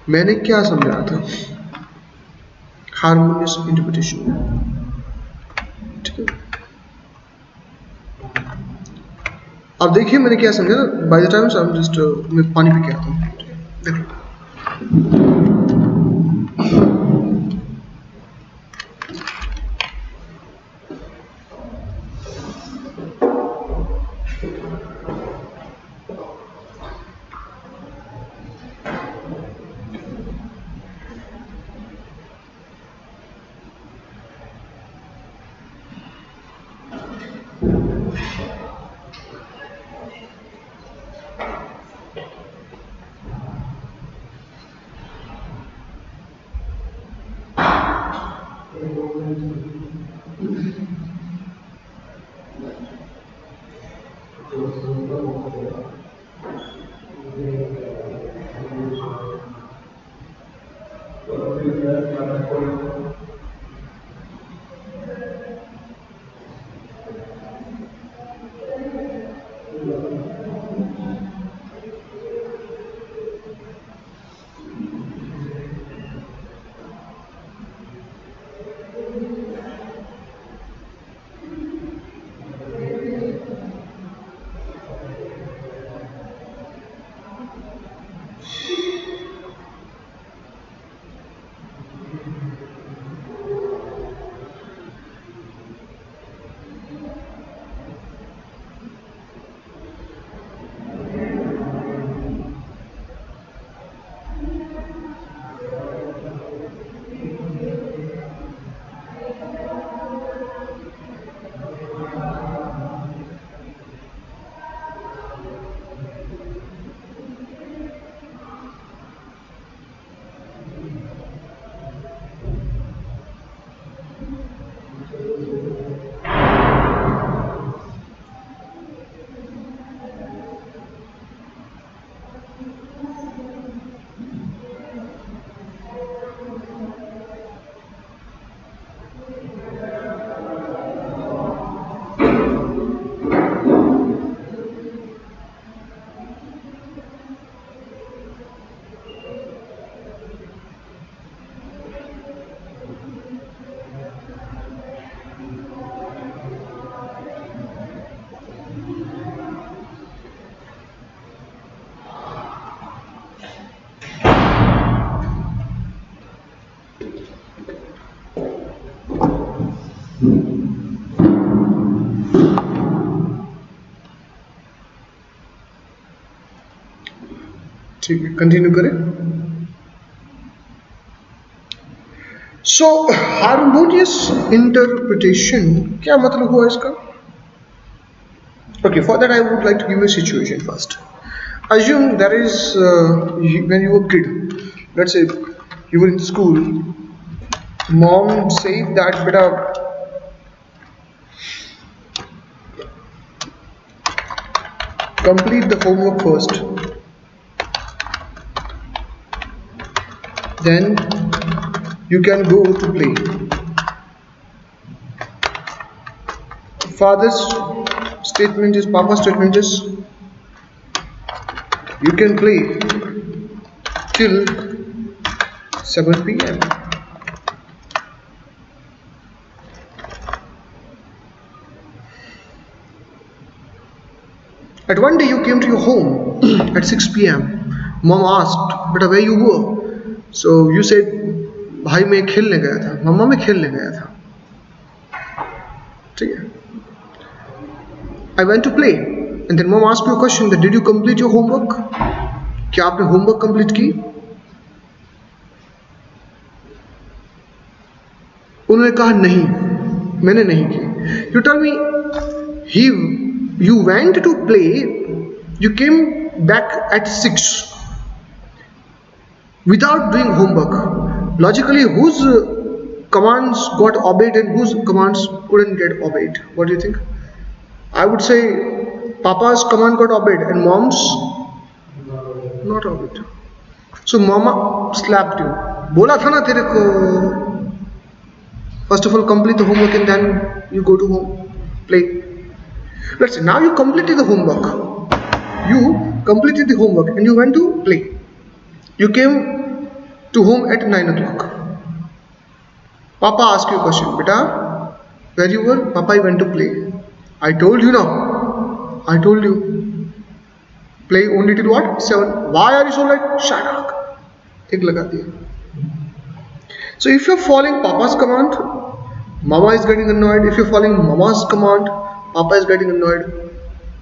मैंने क्या समझाया था harmonious interpretation. अब देखिए मैंने क्या समझा. By the time I'm just मैं पानी पी के आता हूँ. देखो ठीक है, कंटिन्यू करें. सो हार्मोनियस इंटरप्रिटेशन क्या मतलब हुआ इसका? Okay, for that I would like to give you a situation first. Assume there is when you were a kid, let's say you were in school, mom said that beta complete the homework first, then you can go to play. Father's statement is, Papa's statement is, you can play till 7 p.m. At one day you came to your home at 6 p.m. Mom asked, "Beta, where you were?" So you said, "भाई मैं खेलने गया था, मम्मा मैं खेलने गया था." ठीक है? I went to play, and then mom asked you a question that did you complete your homework? क्या आपने homework complete की? उन्होंने कहा नहीं, मैंने नहीं की. You tell me, he You went to play, you came back at 6 without doing homework. Logically, whose commands got obeyed and whose commands couldn't get obeyed? What do you think? I would say Papa's command got obeyed and Mom's not obeyed. So Mama slapped you. बोला था ना तेरे को. First of all, complete the homework and then you go to home, play. Let's say now you completed the homework. You completed the homework and you went to play. You came to home at 9 o'clock. Papa asked you a question. Beta, where you were? Papa, I went to play. I told you now. I told you. Play only till what? 7. Why are you so late? Shut up. एक लगा दिया. So if you're following Papa's command, Mama is getting annoyed. If you're following Mama's command, Papa is getting annoyed.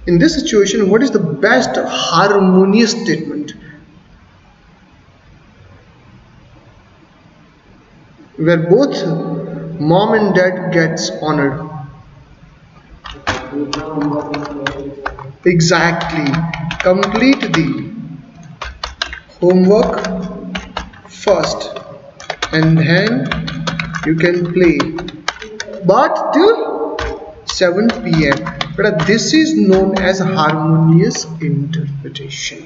In this situation, what is the best harmonious statement? Where both mom and dad gets honored. Exactly. Complete the homework first and then you can play, but till 7 p.m. But this is known as harmonious interpretation.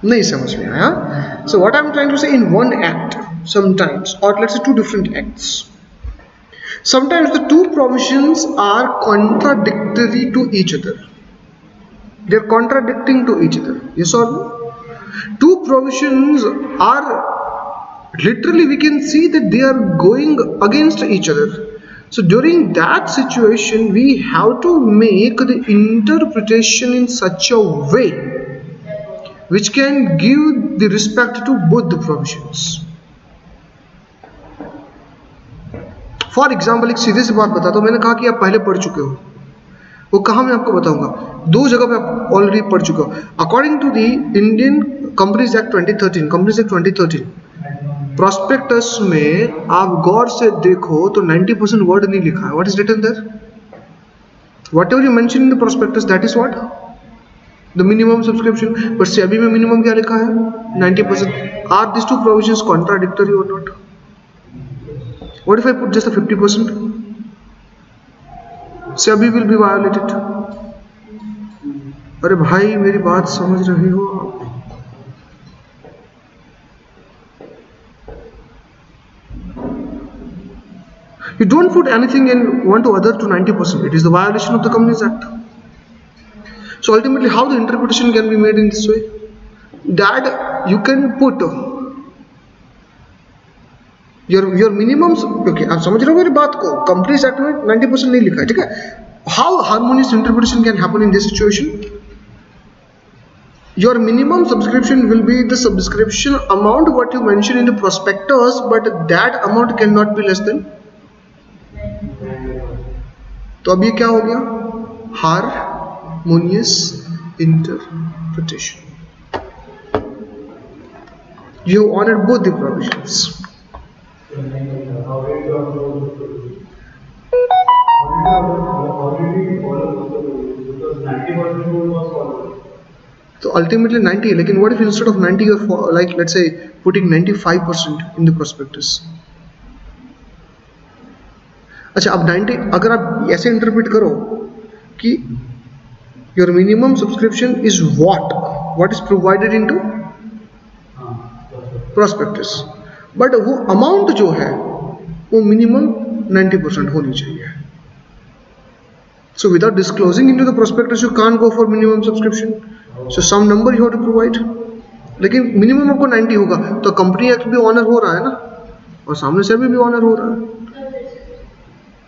नहीं समझ में आया? So what I'm trying to say, in one act sometimes, or let's say two different acts, sometimes the two provisions are contradictory to each other. They're contradicting to each other. Yes or no? Two provisions are literally, we can see that they are going against each other. So during that situation, we have to make the interpretation in such a way which can give the respect to both the provisions. For example, एक सीधी सी बात बताता हूँ. मैंने कहा कि आप पहले पढ़ चुके हो. वो कहाँ मैं आपको बताऊंगा. दो जगह पे आप ऑलरेडी पढ़ चुके हो. According to the Indian Companies Act 2013, Companies Act 2013, prospectus में आप गौर से देखो तो 90% वर्ड नहीं लिखा है. What is written there? Whatever you mention in the prospectus, that is what the minimum subscription. But SEBI में मिनिमम क्या लिखा है? 90%. Are this two provisions contradictory और not? What if I put just 50%? SEBI will be violated. अरे भाई मेरी बात समझ रहे हो आप? You don't put anything and want to other to 90%. It is the violation of the Companies Act. So ultimately, how the interpretation can be made in this way? That you can put your minimums. Okay, आप समझ रहे हो मेरी बात को? Companies Act में 90% नहीं लिखा है, ठीक है? How harmonious interpretation can happen in this situation? Your minimum subscription will be the subscription amount what you mention in the prospectus, but that amount cannot be less than. तो अब ये क्या हो गया? Harmonious interpretation. You have honored both the provisions. So ultimately 90, लेकिन what if instead of 90 you're like let's say putting 95% in the prospectus? अच्छा, अब 90 अगर आप ऐसे इंटरप्रेट करो कि your minimum subscription is what is provided into prospectus, but वो amount जो है वो मिनिमम 90% होनी चाहिए. So without disclosing into the prospectus you can't go for minimum subscription. So some number you have to provide, लेकिन minimum आपको 90 होगा तो कंपनी एक्ट भी ऑनर हो रहा है ना, और सामने से भी ऑनर हो रहा है.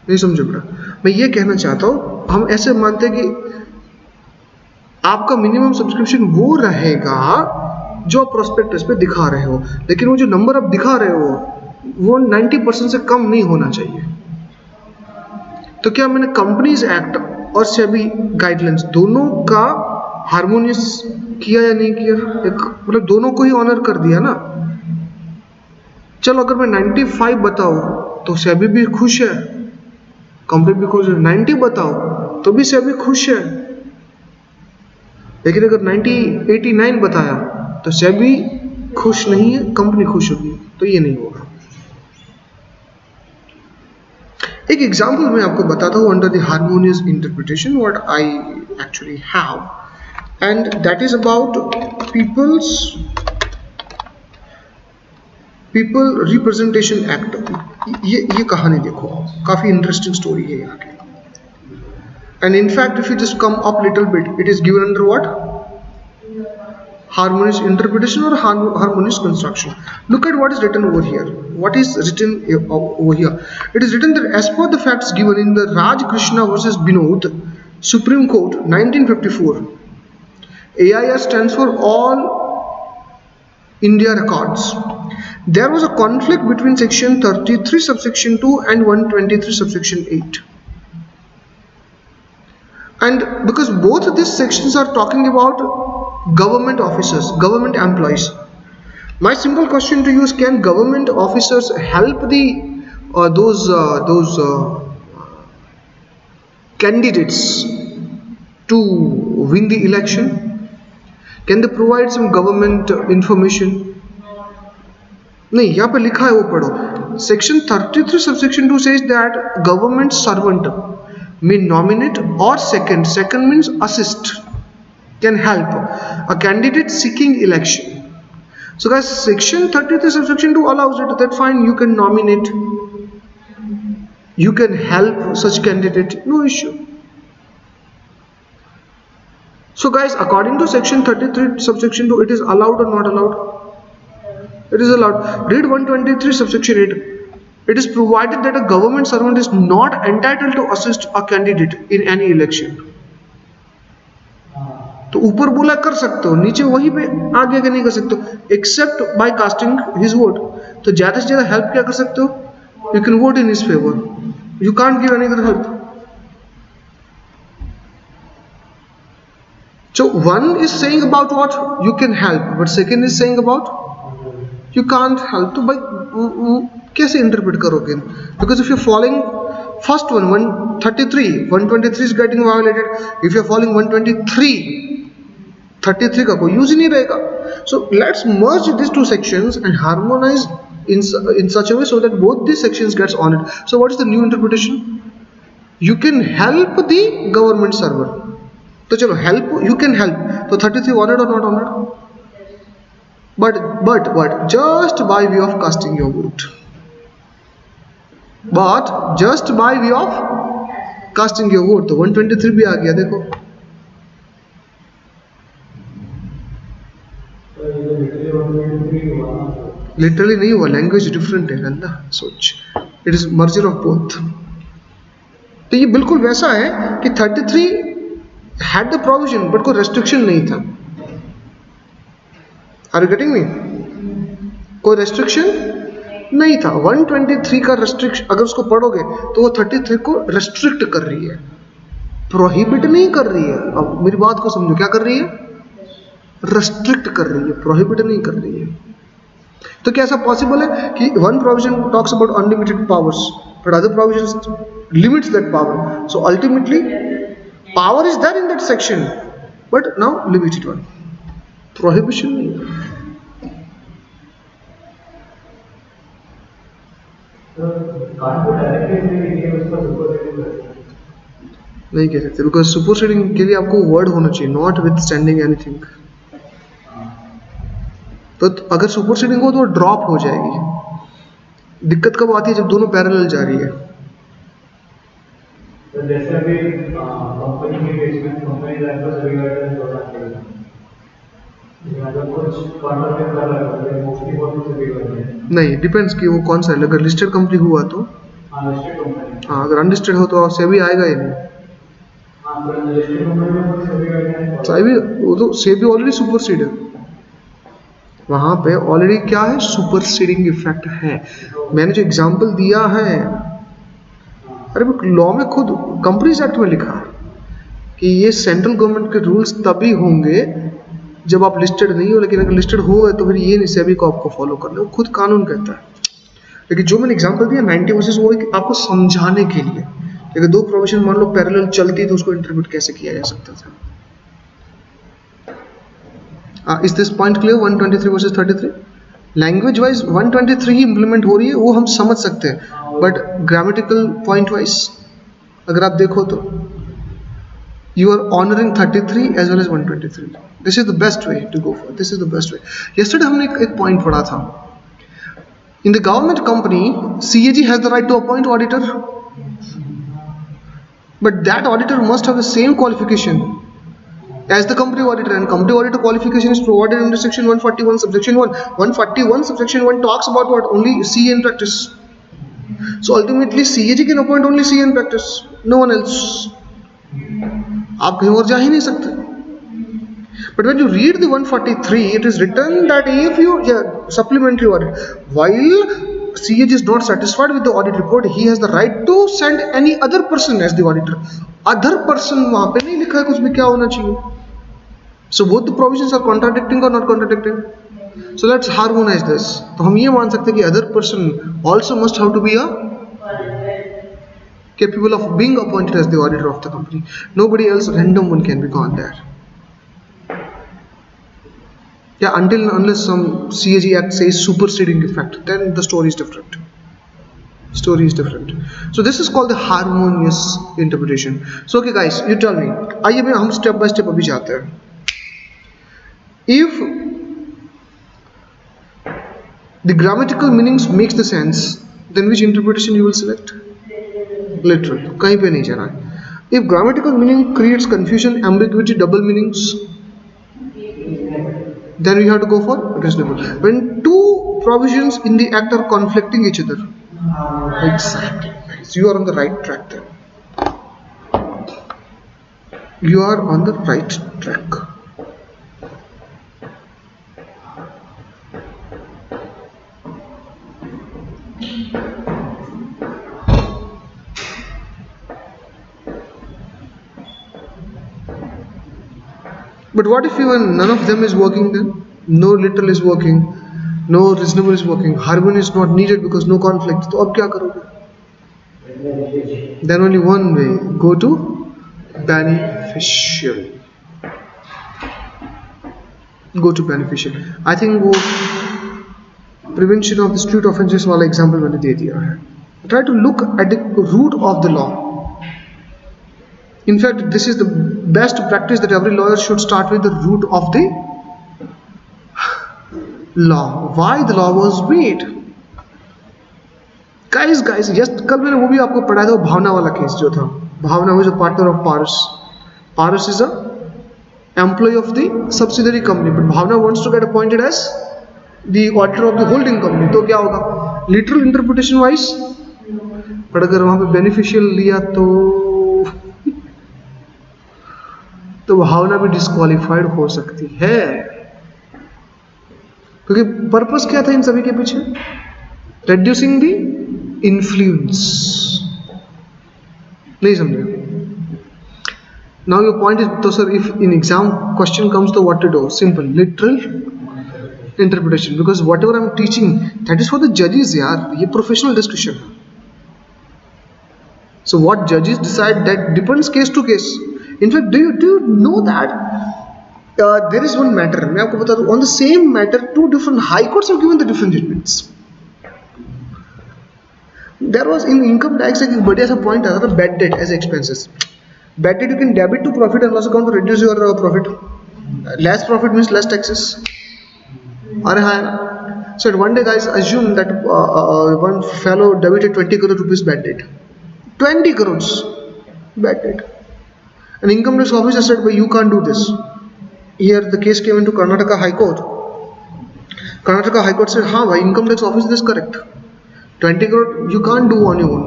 नहीं समझे बेटा? मैं ये कहना चाहता हूँ, हम ऐसे मानते हैं कि आपका मिनिमम सब्सक्रिप्शन वो रहेगा जो आप प्रोस्पेक्टस पे दिखा रहे हो, लेकिन वो जो नंबर आप दिखा रहे हो वो 90% से कम नहीं होना चाहिए. तो क्या मैंने कंपनीज एक्ट और सेबी गाइडलाइंस दोनों का हार्मोनियस किया या नहीं किया? एक मतलब दोनों को ही ऑनर कर दिया ना. चलो अगर मैं 95 बताऊं तो सेबी भी खुश है, कंपनी भी खुश है. 90 बताओ तो भी सेबी खुश है, लेकिन अगर 9089 बताया तो सेबी खुश नहीं है, कंपनी खुश होगी, तो ये नहीं होगा। एक एग्जांपल मैं आपको बताता हूँ under the harmonious interpretation what I actually have, and that is about people representation act. ये कहानी देखो, काफी इंटरेस्टिंग स्टोरी है यहाँ की। And in fact, if you just come up little bit, it is given under what? Harmonious interpretation or harmonious construction. Look at what is written over here. What is written over here? It is written that as per the facts given in the Raj Krishna versus Binod, Supreme Court, 1954, AIR stands for All India Records. There was a conflict between section 33 subsection 2 and 123 subsection 8. And because both of these sections are talking about government officers, government employees, my simple question to you is, can government officers help the those candidates to win the election? Can they provide some government information? नहीं, यहाँ पे लिखा है, वो पढ़ो। Section 33 subsection 2 says that government servant may nominate or second means assist, can help a candidate seeking election. So guys, section 33 subsection 2 allows it, that fine, you can nominate, you can help such candidate, no issue. So guys, according to section 33 subsection 2, it is allowed or not allowed? It is allowed. Read 123 subsection 8. It is provided that a government servant is not entitled to assist a candidate in any election. तो ऊपर बोला कर सकते हो, नीचे वहीं पे आगे आगे नहीं कर सकते हो, except by casting his vote. तो ज्यादा से ज्यादा हेल्प क्या कर सकते हो? You can vote in his favour, you can't give any other help. So one is saying about what you can help, but second is saying about you can't help. तो भाई कैसे इंटरप्रेट करोगे? Because if you're following first one 133, 123 is getting violated. If you're following 123, 33 का कोई use ही नहीं रहेगा. So let's merge these two sections and harmonize in such a way so that both these sections gets honored. So what is the new interpretation? You can help the government server. तो चलो help, you can help. तो 33 honored or not honored? But just by way of casting your vote. But just by way of casting your vote. तो 123 भी आ गया देखो. Literally नहीं हुआ, language different है ना, सोच. It is merger of both. तो ये बिल्कुल वैसा है कि 33 had the provision but कोई restriction नहीं था. Are you getting me? कोई restriction नहीं था. 123 का restriction अगर उसको पढ़ोगे तो वो 33 को restrict कर रही है, prohibit नहीं कर रही है. अब मेरी बात को समझो, क्या कर रही है? restrict कर रही है, prohibit नहीं कर रही है. तो क्या ऐसा पॉसिबल है कि one provision talks about unlimited powers but other provisions limits that power? So ultimately power is there in that section but now limited one, prohibition नहीं है. नहीं कह सकते बिकॉज सुपरसीडिंग के लिए आपको वर्ड होना चाहिए, नॉट विथ स्टैंडिंग एनीथिंग. तो अगर सुपरसीडिंग हो तो ड्रॉप हो जाएगी. दिक्कत कब आती है? जब दोनों पैरेलल जा रही है. तो जैसे अभी कंपनी के केस में कंपनी का सभी गाइडेंस होना चाहिए, अगर कुछ कॉन्ट्रैक्ट कर रहा है मोस्टली बहुत से भी करते हैं. नहीं, डिपेंड्स कि वो कौन सा है. अगर लिस्टेड कंपनी हुआ तो लिस्टेड कंपनी. हाँ, अगर अनलिस्टेड हो तो सेबी आएगा ही नहीं. हाँ, तो लिस्टेड कंपनी में सभी गाइडेंस सेबी, वो तो सेबी ऑलरेडी सुपरसीड है. वहां पे ऑलरेडी क्या है? सुपरसीडिंग इफेक्ट है. मैंने जो एग्जांपल दिया है, अरे लॉ में खुद कंपनीज एक्ट में लिखा है कि ये सेंट्रल गवर्नमेंट के रूल्स तभी होंगे जब आप लिस्टेड नहीं हो. लेकिन अगर लिस्टेड हो गए तो फिर ये नहीं सेबी को आपको फॉलो करना, वो खुद कानून कहता है. लेकिन जो मैंने एग्जांपल दिया 90 वर्सेस, वो आपको समझाने के लिए अगर दो प्रोविजन मान लो पैरेलल चलती तो उसको इंटरप्रेट कैसे किया जा सकता था? Is this point clear? 123 versus 33 language wise 123 he implement हो रही है, वो हम समझ सकते हैं, बट ग्रामेटिकल पॉइंट वाइज अगर आप देखो तो you are honoring 33 as well as 123. This is the best way to go for. This is the best way. Yesterday हमने एक point पढ़ा था. In the government company, CAG has the right to appoint auditor, but that auditor must have the same qualification as the company auditor, and company auditor qualification is provided under section 141 subsection 1. 141 subsection 1 talks about what? Only CA in practice. So ultimately CAG can appoint only CA in practice, no one else. आप कहीं और जा ही नहीं सकते. But when you read the 143, it is written that if you supplementary audit, while CAG is not satisfied with the audit report, he has the right to send any other person as the auditor. Other person वहाँ पे नहीं लिखा है कुछ भी क्या होना चाहिए. So both the provisions are contradicting or not contradicting. So let's harmonize this. तो हम ये मान सकते हैं कि other person also must have to be a capable of being appointed as the auditor of the company. Nobody else, random one can be gone there. Yeah, until and unless some CAG Act says superseding effect, then the story is different. Story is different. So this is called the harmonious interpretation. So okay guys, you tell me. आइए मैं हम step by step अभी जाते हैं. If the grammatical meanings makes the sense, then which interpretation you will select? Literal. कहीं पे नहीं जाना है. If grammatical meaning creates confusion, ambiguity, double meanings, then we have to go for reasonable. When two provisions in the act are conflicting each other, exactly. So you are on the right track then. You are on the right track. But what if even none of them is working then? No literal is working, no reasonable is working, harmony is not needed because no conflict. तो अब क्या करोगे? Then only one way, go to beneficial. Go to beneficial. I think वो prevention of the street offences वाला example मैंने दे दिया है. Try to look at the root of the law. In fact, this is the best practice that every lawyer should start with, the root of the law. Why the law was made. Guys, yes, कल मैंने वो भी आपको पढ़ाया था, भावना वाला case जो था. भावना was a partner of Paras. Paras is a employee of the subsidiary company, but Bhavna wants to get appointed as the auditor of the holding company. तो क्या होगा? Literal interpretation wise, पर अगर वहाँ पे beneficial लिया तो भावना भी डिस्क्वालिफाइड हो सकती है, क्योंकि पर्पस क्या था इन सभी के पीछे? Reducing the influence. नहीं समझे? नाउ योर पॉइंट इज, तो sir if in exam question comes तो what to do? Simple, literal interpretation, because whatever I am teaching that is for the जजेस यार, ये प्रोफेशनल डिस्कशन है. So what जजेस decide that depends case to case. In fact, do you know that there is one matter, मैं आपको बता दूं, on the same matter two different high courts have given the different judgments. There was in income tax एक बढ़िया सा point आता था, bad debt as expenses. Bad debt you can debit to profit and loss account to reduce your profit. Less profit means less taxes. अरे हाँ. So one day guys, assume that one fellow debited 20 crore rupees bad debt. 20 crores bad debt. An income tax officer said, "But you can't do this." Here the case came into Karnataka High Court. Karnataka High Court said, "हाँ भाई, income tax officer is correct. 20 crore you can't do on your own."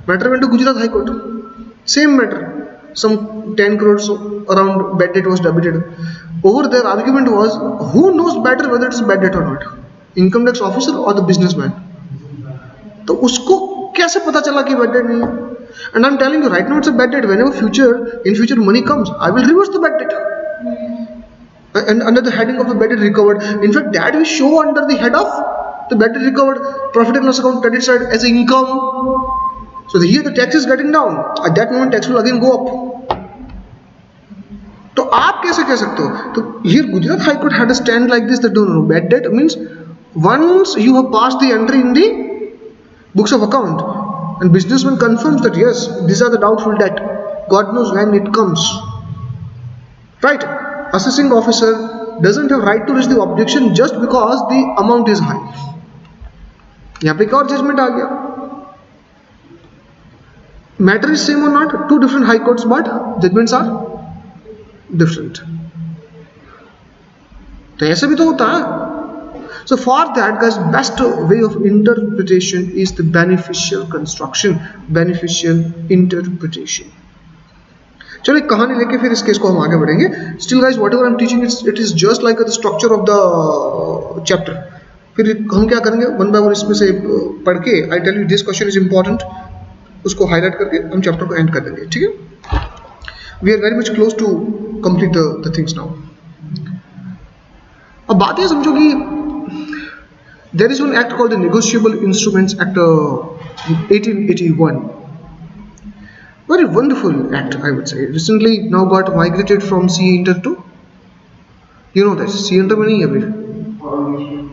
Matter went to Gujarat High Court. Same matter. Some 10 crores around bad debt was debited. Over there, argument was, who knows better whether it is bad debt or not? Income tax officer or the businessman? तो उसको कैसे पता चला कि bad debt नहीं है? And I'm telling you right now, it's a bad debt. Whenever in future money comes, I will reverse the bad debt. And under the heading of the bad debt recovered, in fact, that we show under the head of the bad debt recovered, profit and loss account credit side as income. So here the tax is getting down. At that moment tax will again go up. तो आप कैसे कह सकते हो? तो here Gujarat High Court had a stand like this that no, bad debt means once you have passed the entry in the books of account and businessman confirms that yes, these are the doubtful debt, God knows when it comes, right? Assessing officer doesn't have right to raise the objection just because the amount is high. यहाँ पे एक और judgment आ गया. Matter is same or not? Two different high courts, but judgments are different. तो ऐसे भी तो होता है. So for that, guys, best way of interpretation is the beneficial construction, beneficial interpretation. चलो एक कहानी लेके फिर इस केस को हम आगे बढ़ेंगे. Still, guys, whatever I'm teaching, it is just like the structure of the chapter. फिर हम क्या करेंगे, वन बाय वन इसमें से पढ़ के, I tell you this question is important, उसको हाईलाइट करके हम चैप्टर को एंड कर देंगे. ठीक है? We are very much close to complete the things now. अब बात ये समझो कि there is one act called the Negotiable Instruments Act 1881. Very wonderful act, I would say. Recently now got migrated from CA Inter to, you know that CA Inter में नहीं है अभी.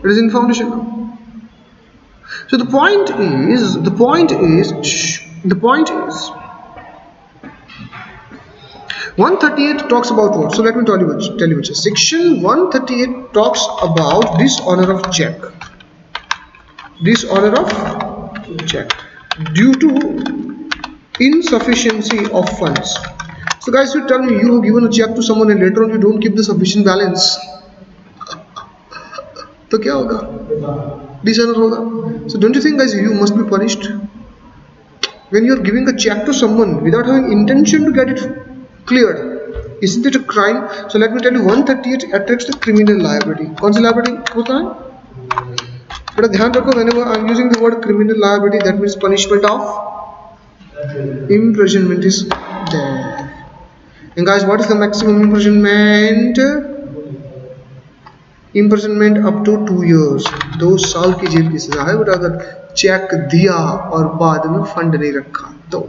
It is in foundation now. So the point is 138 talks about what? So let me tell you which is. Section 138 talks about dishonor of check. Dishonor of check due to insufficiency of funds. So guys, you tell me you have given a check to someone and later on you don't keep the sufficient balance. तो क्या होगा? Dishonor होगा. So don't you think, guys, you must be punished when you are giving a check to someone without having intention to get it cleared? Isn't it a crime? So let me tell you, 138 attracts the criminal liability. कौन सी liability होता है? बड़ा ध्यान रखो, whenever I'm using the word criminal liability, that means punishment of imprisonment is there. And guys, what is the maximum imprisonment? Imprisonment up to 2 years. 2 साल की jail की सजा है. बट अगर चेक दिया और बाद में फंड नहीं रखा तो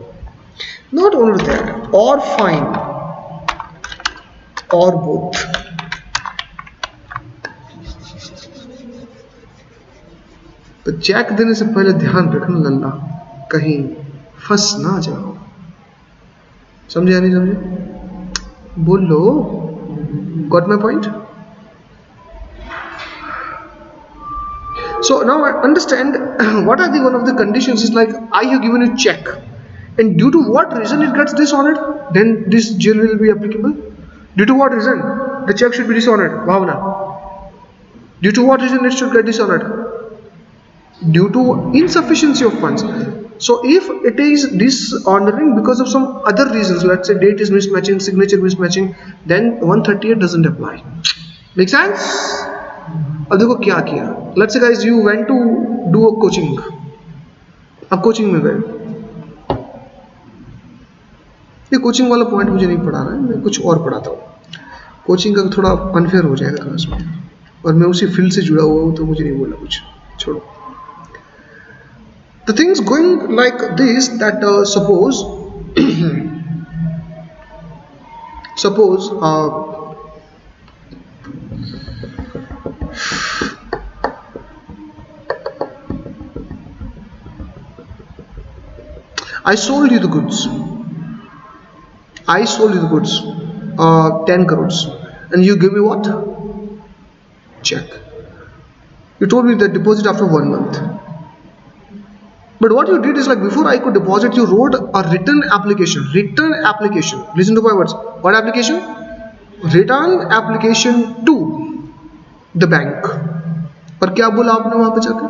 not only that, or fine, or both. तो चेक देने से पहले ध्यान रखना लल्ला, कहीं फंस ना जाओ. समझे या नहीं समझे? बोलो. Got my point? So now I understand what are the one of the conditions is like I have given a check and due to what reason it gets dishonored, then this jail will be applicable. Due to what reason the check should be dishonored? Bhavna. Due to what reason it should get dishonored? Due to insufficiency of funds. So if it is dishonoring because of some other reasons, let's say date is mismatching, signature mismatching, then 138 doesn't apply. Make sense? अब देखो क्या किया. Let's say guys, you went to do a coaching. अब coaching में गए. ये coaching वाला point मुझे नहीं पढ़ाना है, मैं कुछ और पढ़ाता हूँ. कोचिंग का थोड़ा अनफेयर हो जाएगा क्लास में, और मैं उसी फील्ड से जुड़ा हुआ हूँ तो मुझे नहीं बोलना कुछ. छोड़ो. The things going like this that suppose I sold you the goods. 10 crores, and you give me what? Check. You told me that deposit after 1 month. But what you did is like before I could deposit, you wrote a written application. Listen to my words. What application? Return application to the bank. और क्या बोला आपने वहां पे जाकर?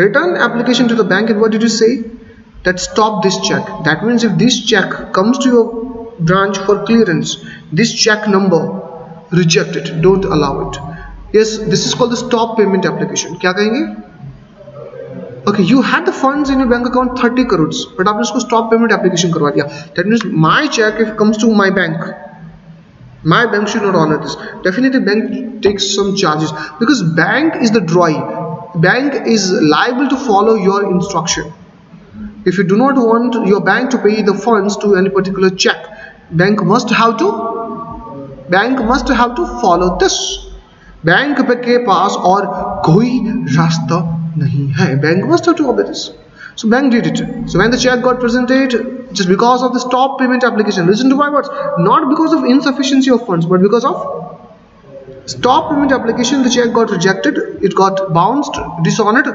Return application to the bank, and what did you say? That stop this check. That means if this check comes to your branch for clearance, this check number, reject it. Don't allow it. Yes, this is called the stop payment application. क्या कहेंगे? Okay, you had the funds in your bank account 30 crores, but आपने उसको stop payment application करवा दिया. That means my check, if it comes to my bank should not honor this. Definitely bank takes some charges because bank is the drawee. Bank is liable to follow your instruction. If you do not want your bank to pay the funds to any particular check, bank must have to follow this. Bank के पास और कोई रास्ता नहीं है. Bank must have to obey this. So bank did it. So when the check got presented, just because of the stop payment application, listen to my words, not because of insufficiency of funds, but because of stop payment application, the check got rejected, it got bounced, dishonored.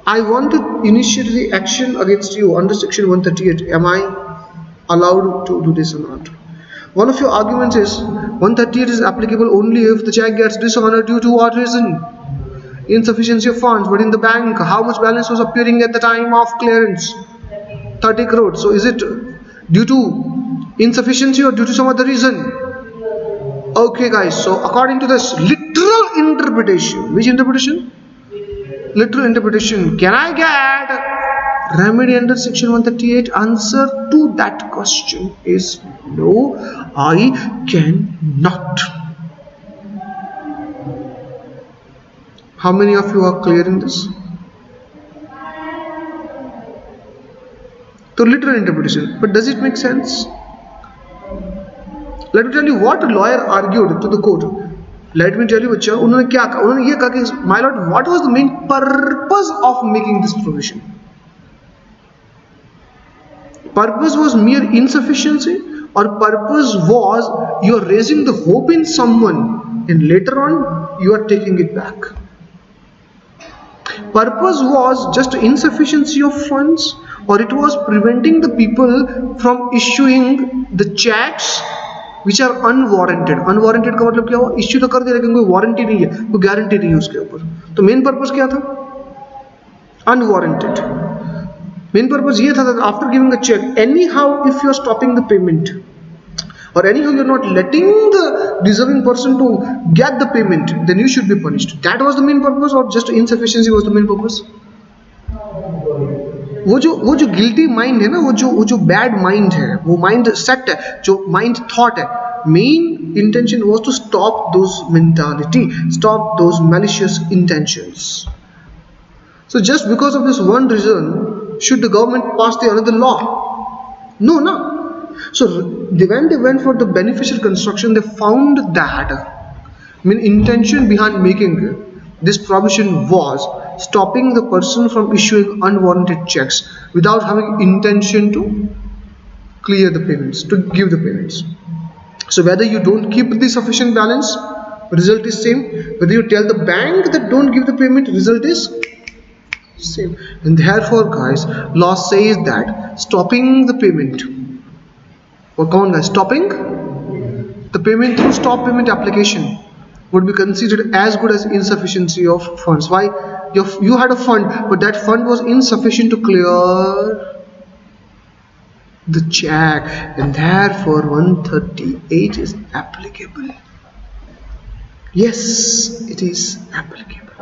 I want to initiate the action against you under section 138. Am I allowed to do this or not? One of your arguments is 138 is applicable only if the check gets dishonored due to what reason? Insufficiency of funds. But in the bank, how much balance was appearing at the time of clearance? 30 crores. So is it due to insufficiency or due to some other reason? Okay guys, so according to this literal interpretation, which interpretation? Literal interpretation. Can I get remedy under section 138? Answer to that question is no, I cannot. How many of you are clear in this? So literal interpretation, but does it make sense? Let me tell you what a lawyer argued to the court. Let me tell you, बच्चा, उन्होंने क्या कहा? उन्होंने ये कहा कि my lord, what was the main purpose of making this provision? Purpose was mere insufficiency, or purpose was you are raising the hope in someone and later on you are taking it back? Purpose was just insufficiency of funds, or it was preventing the people from issuing the checks which are unwarranted. Unwarranted का मतलब क्या हुआ? Issue तो कर दे लेकिन कोई warranty नहीं है, कोई गारंटी नहीं है उसके ऊपर. तो मेन पर्पस क्या था? Unwarranted. Main purpose ये था that after giving a check, anyhow if you are stopping the payment, or anyhow you are not letting the deserving person to get the payment, then you should be punished. That was the main purpose, or just insufficiency was the main purpose? वो जो guilty mind है ना, वो जो bad mind है, वो mind set है, जो माइंड थॉट है, main intention was to stop those mentality, stop those malicious intentions. So just because of this one reason, should the government pass the another law? No, no. So when they went for the beneficial construction, they found that intention behind making this provision was stopping the person from issuing unwarranted checks without having intention to clear the payments, to give the payments. So whether you don't keep the sufficient balance, result is same. Whether you tell the bank that don't give the payment, result is same. And therefore guys, law says that stopping the payment, or come on guys, stopping the payment through stop payment application would be considered as good as insufficiency of funds. Why? You had a fund, but that fund was insufficient to clear the check, and therefore 138 is applicable. Yes, it is applicable.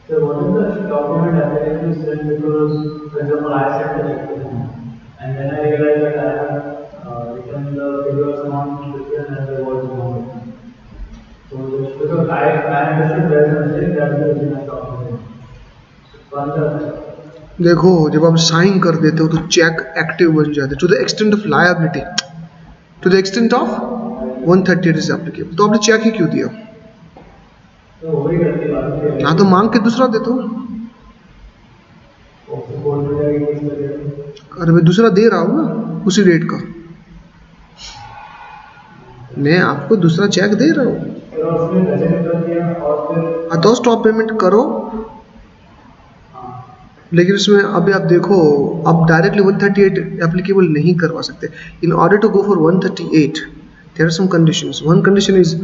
So what is the document application said? Because, for example, I sent the check and then I realized that I have written the figures amount different and the words amount. So just because I understood there is a mistake, that is in a document. देखो, जब आप sign कर देते हो तो check active बन जाते हैं. To the extent of liability, to the extent of 138 is applicable. तो आपने चेक ही क्यों दिया? हाँ, तो मांग के दूसरा दे दो. अरे मैं दूसरा दे रहा हूँ ना उसी रेट का, मैं आपको दूसरा चेक दे रहा हूँ. तो स्टॉप पेमेंट करो, लेकिन इसमें अभी आप देखो, आप डायरेक्टली 138 एप्लीकेबल नहीं करवा सकते. In order to go for 138 there are some conditions. One condition is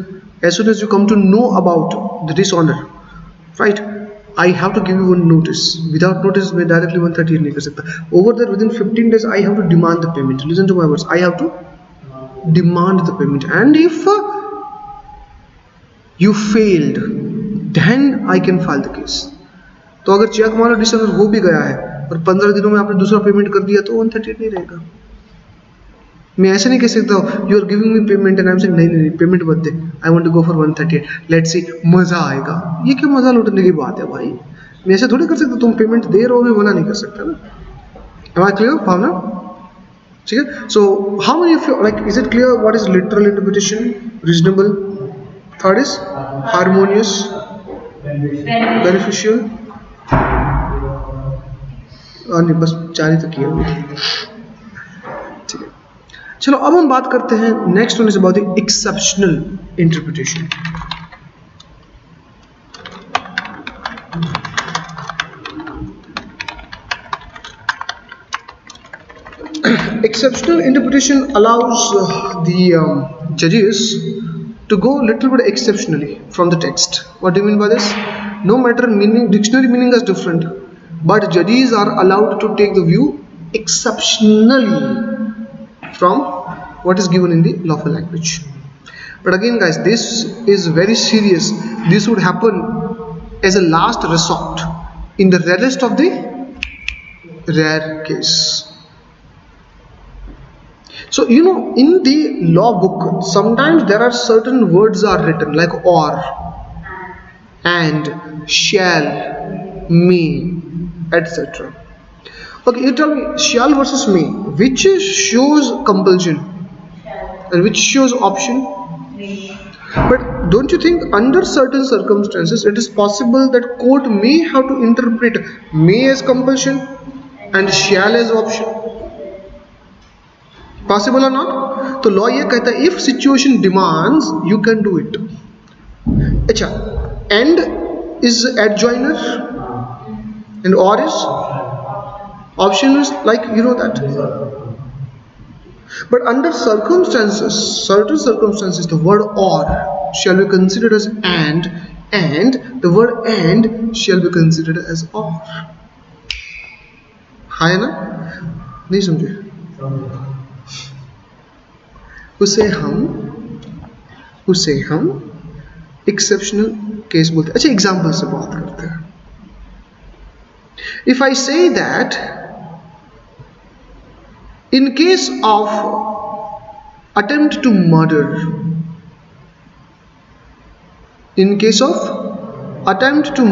as soon as you come to know about the dishonor, right, I have to give you one notice. Without notice मैं directly 138 नहीं कर सकता. Over there within 15 days I have to demand the payment. Listen to my words, I have to demand the payment, and if you failed then I can file the case. तो अगर check मानो dishonour हो भी गया है और 15 दिनों में आपने दूसरा पेमेंट कर दिया तो 138 नहीं रहेगा. मैं ऐसे नहीं कह सकता हूँ you are giving me payment and I am saying नहीं पेमेंट मत दे, I want to go for 138, let's see, मजा आएगा. ये क्या मजा लूटने की बात है भाई? मैं ऐसे थोड़ी कर सकता, तुम पेमेंट दे रहे हो, मैं मना नहीं कर सकता ना. Am I clear, भावना? ठीक है. So how many of you, like, is it clear what is literal interpretation? Reasonable. Third is harmonious, beneficial. नहीं, बस 4 ही तक किया. ठीक है. चलो अब हम बात करते हैं next one is about the exceptional interpretation. Exceptional interpretation allows the judges to go little bit exceptionally from the text. What do you mean by this? No matter meaning, dictionary meaning is different, but judges are allowed to take the view exceptionally from what is given in the lawful language. But again, guys, this is very serious. This would happen as a last resort in the rarest of the rare case. So you know, in the law book, sometimes there are certain words are written like or, and, shall, may, etc. Okay, you tell me, shall versus may, which shows compulsion and which shows option? But don't you think under certain circumstances it is possible that court may have to interpret may as compulsion and shall as option? Possible or not? तो law ये कहता है if situation demands you can do it. अच्छा, and is adjoiner and or is option is like, you know that. But under circumstances, certain circumstances, the word or shall be considered as and the word and shall be considered as or. है ना? नहीं समझे? उसे हम exceptional case बोलते हैं. अच्छा, example से बात करते हैं. If I say that in case of attempt to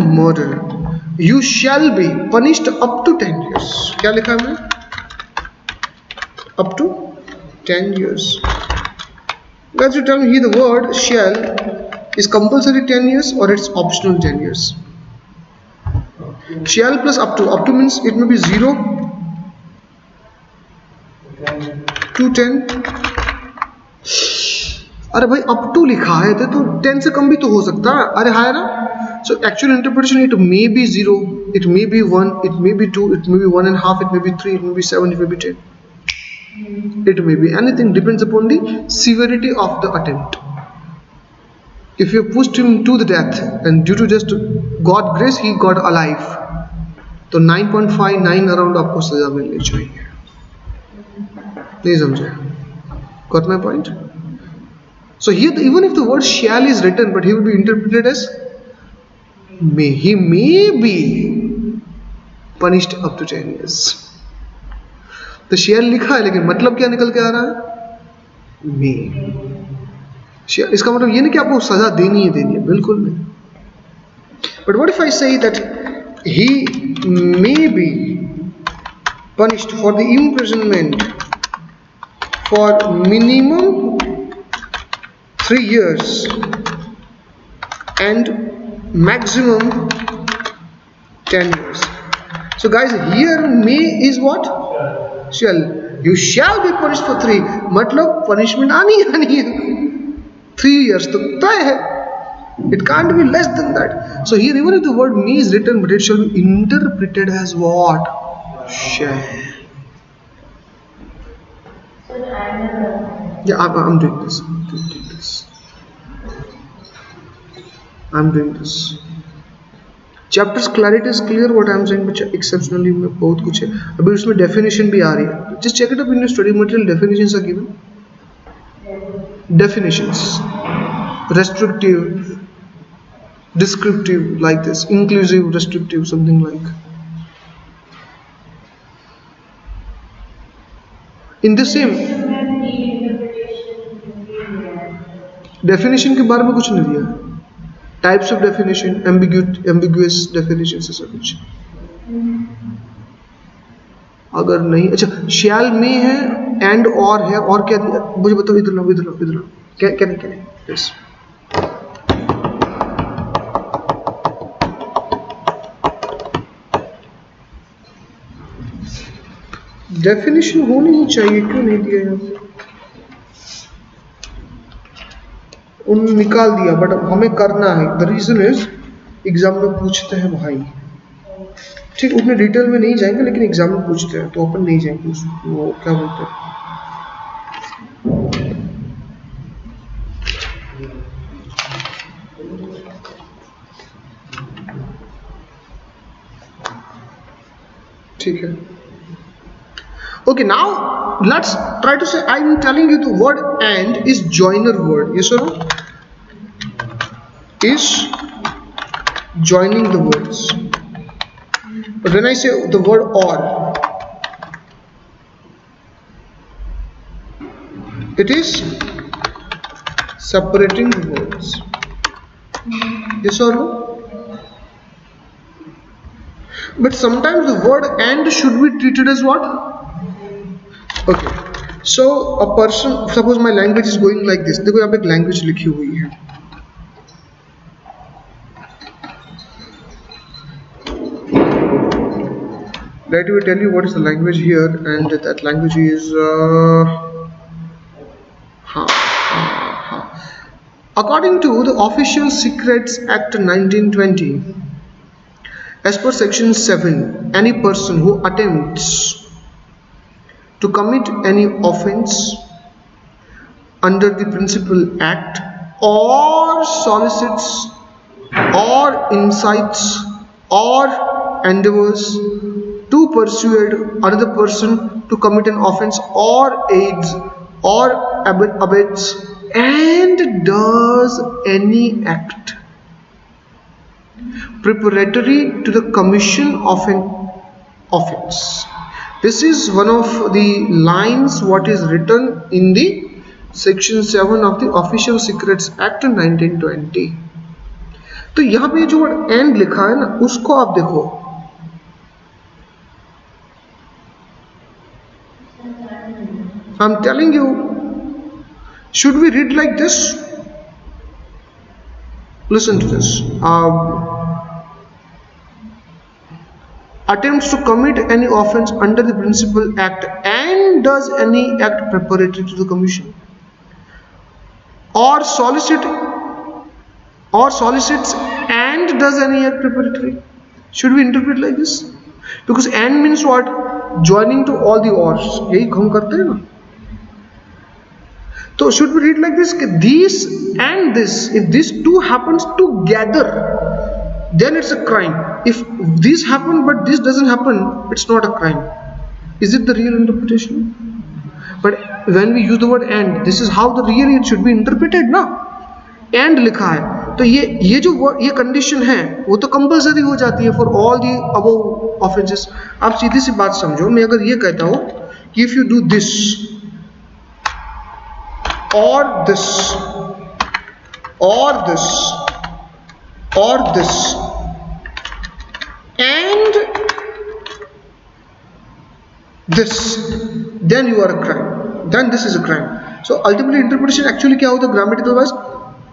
murder, you shall be punished up to 10 years. क्या लिखा है मैंने? up to 10 years. Guys, you tell me here the word shall is compulsory 10 years or it's optional 10 years? Shall plus up to means it may be 0 to 10. अरे भाई up to लिखा है तो 10 से कम भी तो हो सकता है. अरे है ना. So actual interpretation, it may be 0, it may be 1, it may be 2, it may be 1.5, it may be 3, it may be 7, it may be 10. It may be anything, depends upon the severity of the attempt. If you pushed him to the death and due to just God grace he got alive, तो 9.59 around आपको सजा मिलनी चाहिए. नहीं समझे? Got my point? So here, even if the word shall is written, but he will be interpreted as may. He may be punished up to 10 years. तो shall लिखा है लेकिन मतलब क्या निकल के आ रहा है? may. इसका मतलब ये नहीं कि आपको सजा देनी है, बिल्कुल नहीं. But what if I say that he may be punished for the imprisonment for minimum 3 years and maximum 10 years. So guys, here may is what? Shall. You shall be punished for 3. मतलब punishment आनी है. 3 years तो तय है. It can't be less than that. So here, even if the word may is written, but it shall be interpreted as what? Shall. Yeah, I'm doing this. I'm doing this. Chapters clarity is clear what I'm saying, but exceptionally में बहुत कुछ है. अभी उसमें definition भी आ रही है. Just check it up in your study material. Definitions are given. Definitions: restrictive, descriptive, like this, inclusive, restrictive, something like. In the same definition के बारे में कुछ नहीं दिया. Types of definition, ambiguous definition से सब कुछ। अगर नहीं, अच्छा शैल में है, एंड और है, और क्या दिया मुझे बताओ, इधर लो इधर लो इधर लो, क्या क्या नहीं क्या नहीं, यस डेफिनेशन होनी ही चाहिए, क्यों नहीं दिया यहाँ पे, उन निकाल दिया, बट हमें करना है। द रीजन इज एग्जाम में पूछते हैं भाई, ठीक उतने डिटेल में नहीं जाएंगे लेकिन एग्जाम में पूछते हैं तो अपन नहीं जाएंगे वो क्या बोलते हैं। ठीक है, okay, now let's try to say, I'm telling you the word and is joiner word, yes or no, is joining the words. But when I say the word or, it is separating the words, yes or no. But sometimes the word and should be treated as what? Okay, so a person, suppose my language is going like this, देखो यहाँ पे एक language लिखी हुई है, let me tell you what is the language here, and that language is according to the Official Secrets Act 1920, as per section 7, any person who attempts to commit any offence under the Principal Act or solicits or incites or endeavors to persuade another person to commit an offence or aids or abets and does any act preparatory to the commission of an offence. This is one of the lines what is written in the section 7 of the Official Secrets Act 1920. तो यहाँ पे जो word and लिखा है ना, उसको आप देखो, I'm telling you, should we read like this? Listen to this. Attempts to commit any offence under the Principal Act and does any act preparatory to the commission, or solicits and does any act preparatory. Should we interpret like this? Because and means what? Joining to all the ors, यही हम करते हैं ना. So should we read like this? These and this, if these two happens together, then it's a crime. If this happen but this doesn't happen, it's not a crime. Is it the real interpretation? But when we use the word and, this is how the really it should be interpreted ना. And लिखा है, तो ये जो ये condition है वो तो कंपलसरी हो जाती है for all the above offences. आप सीधी सी बात समझो, मैं अगर ये कहता हूँ कि if you do this or this or this or this and this, then you are a crime, then this is a crime. So ultimately interpretation actually क्या होता है grammatical wise,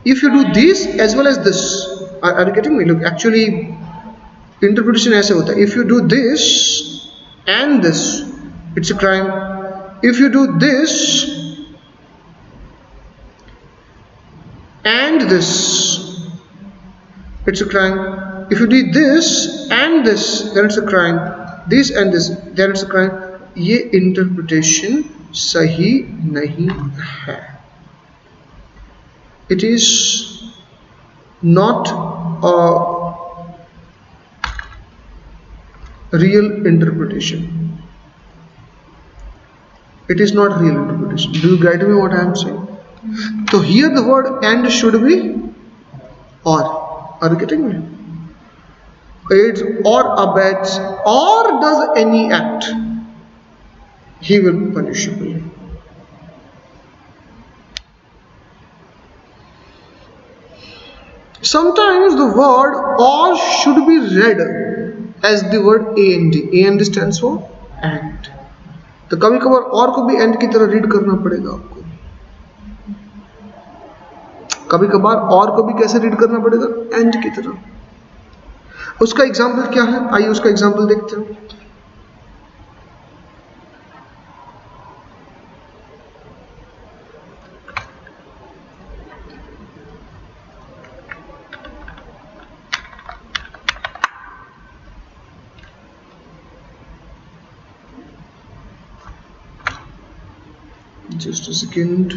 if you do this as well as this, are you getting me? Look, actually interpretation ऐसे होता है, if you do this and this, it's a crime. If you do this and this, it's a crime. If you do this and this, then it's a crime. This and this, then it's a crime. ये interpretation सही नहीं है. It is not a real interpretation. It is not real interpretation. Do you get me what I am saying? So here the word and should be or. Are you getting me? Aids or abets or does any act, he will be punishable. Sometimes the word or should be read as the word and stands for and. तो कभी कभार और को भी and की तरह read करना पड़ेगा आपको. कभी कभार और को भी कैसे रीड करना पड़ेगा, एंड की तरह. उसका एग्जाम्पल क्या है, आइए उसका एग्जाम्पल देखते हैं. Just a second.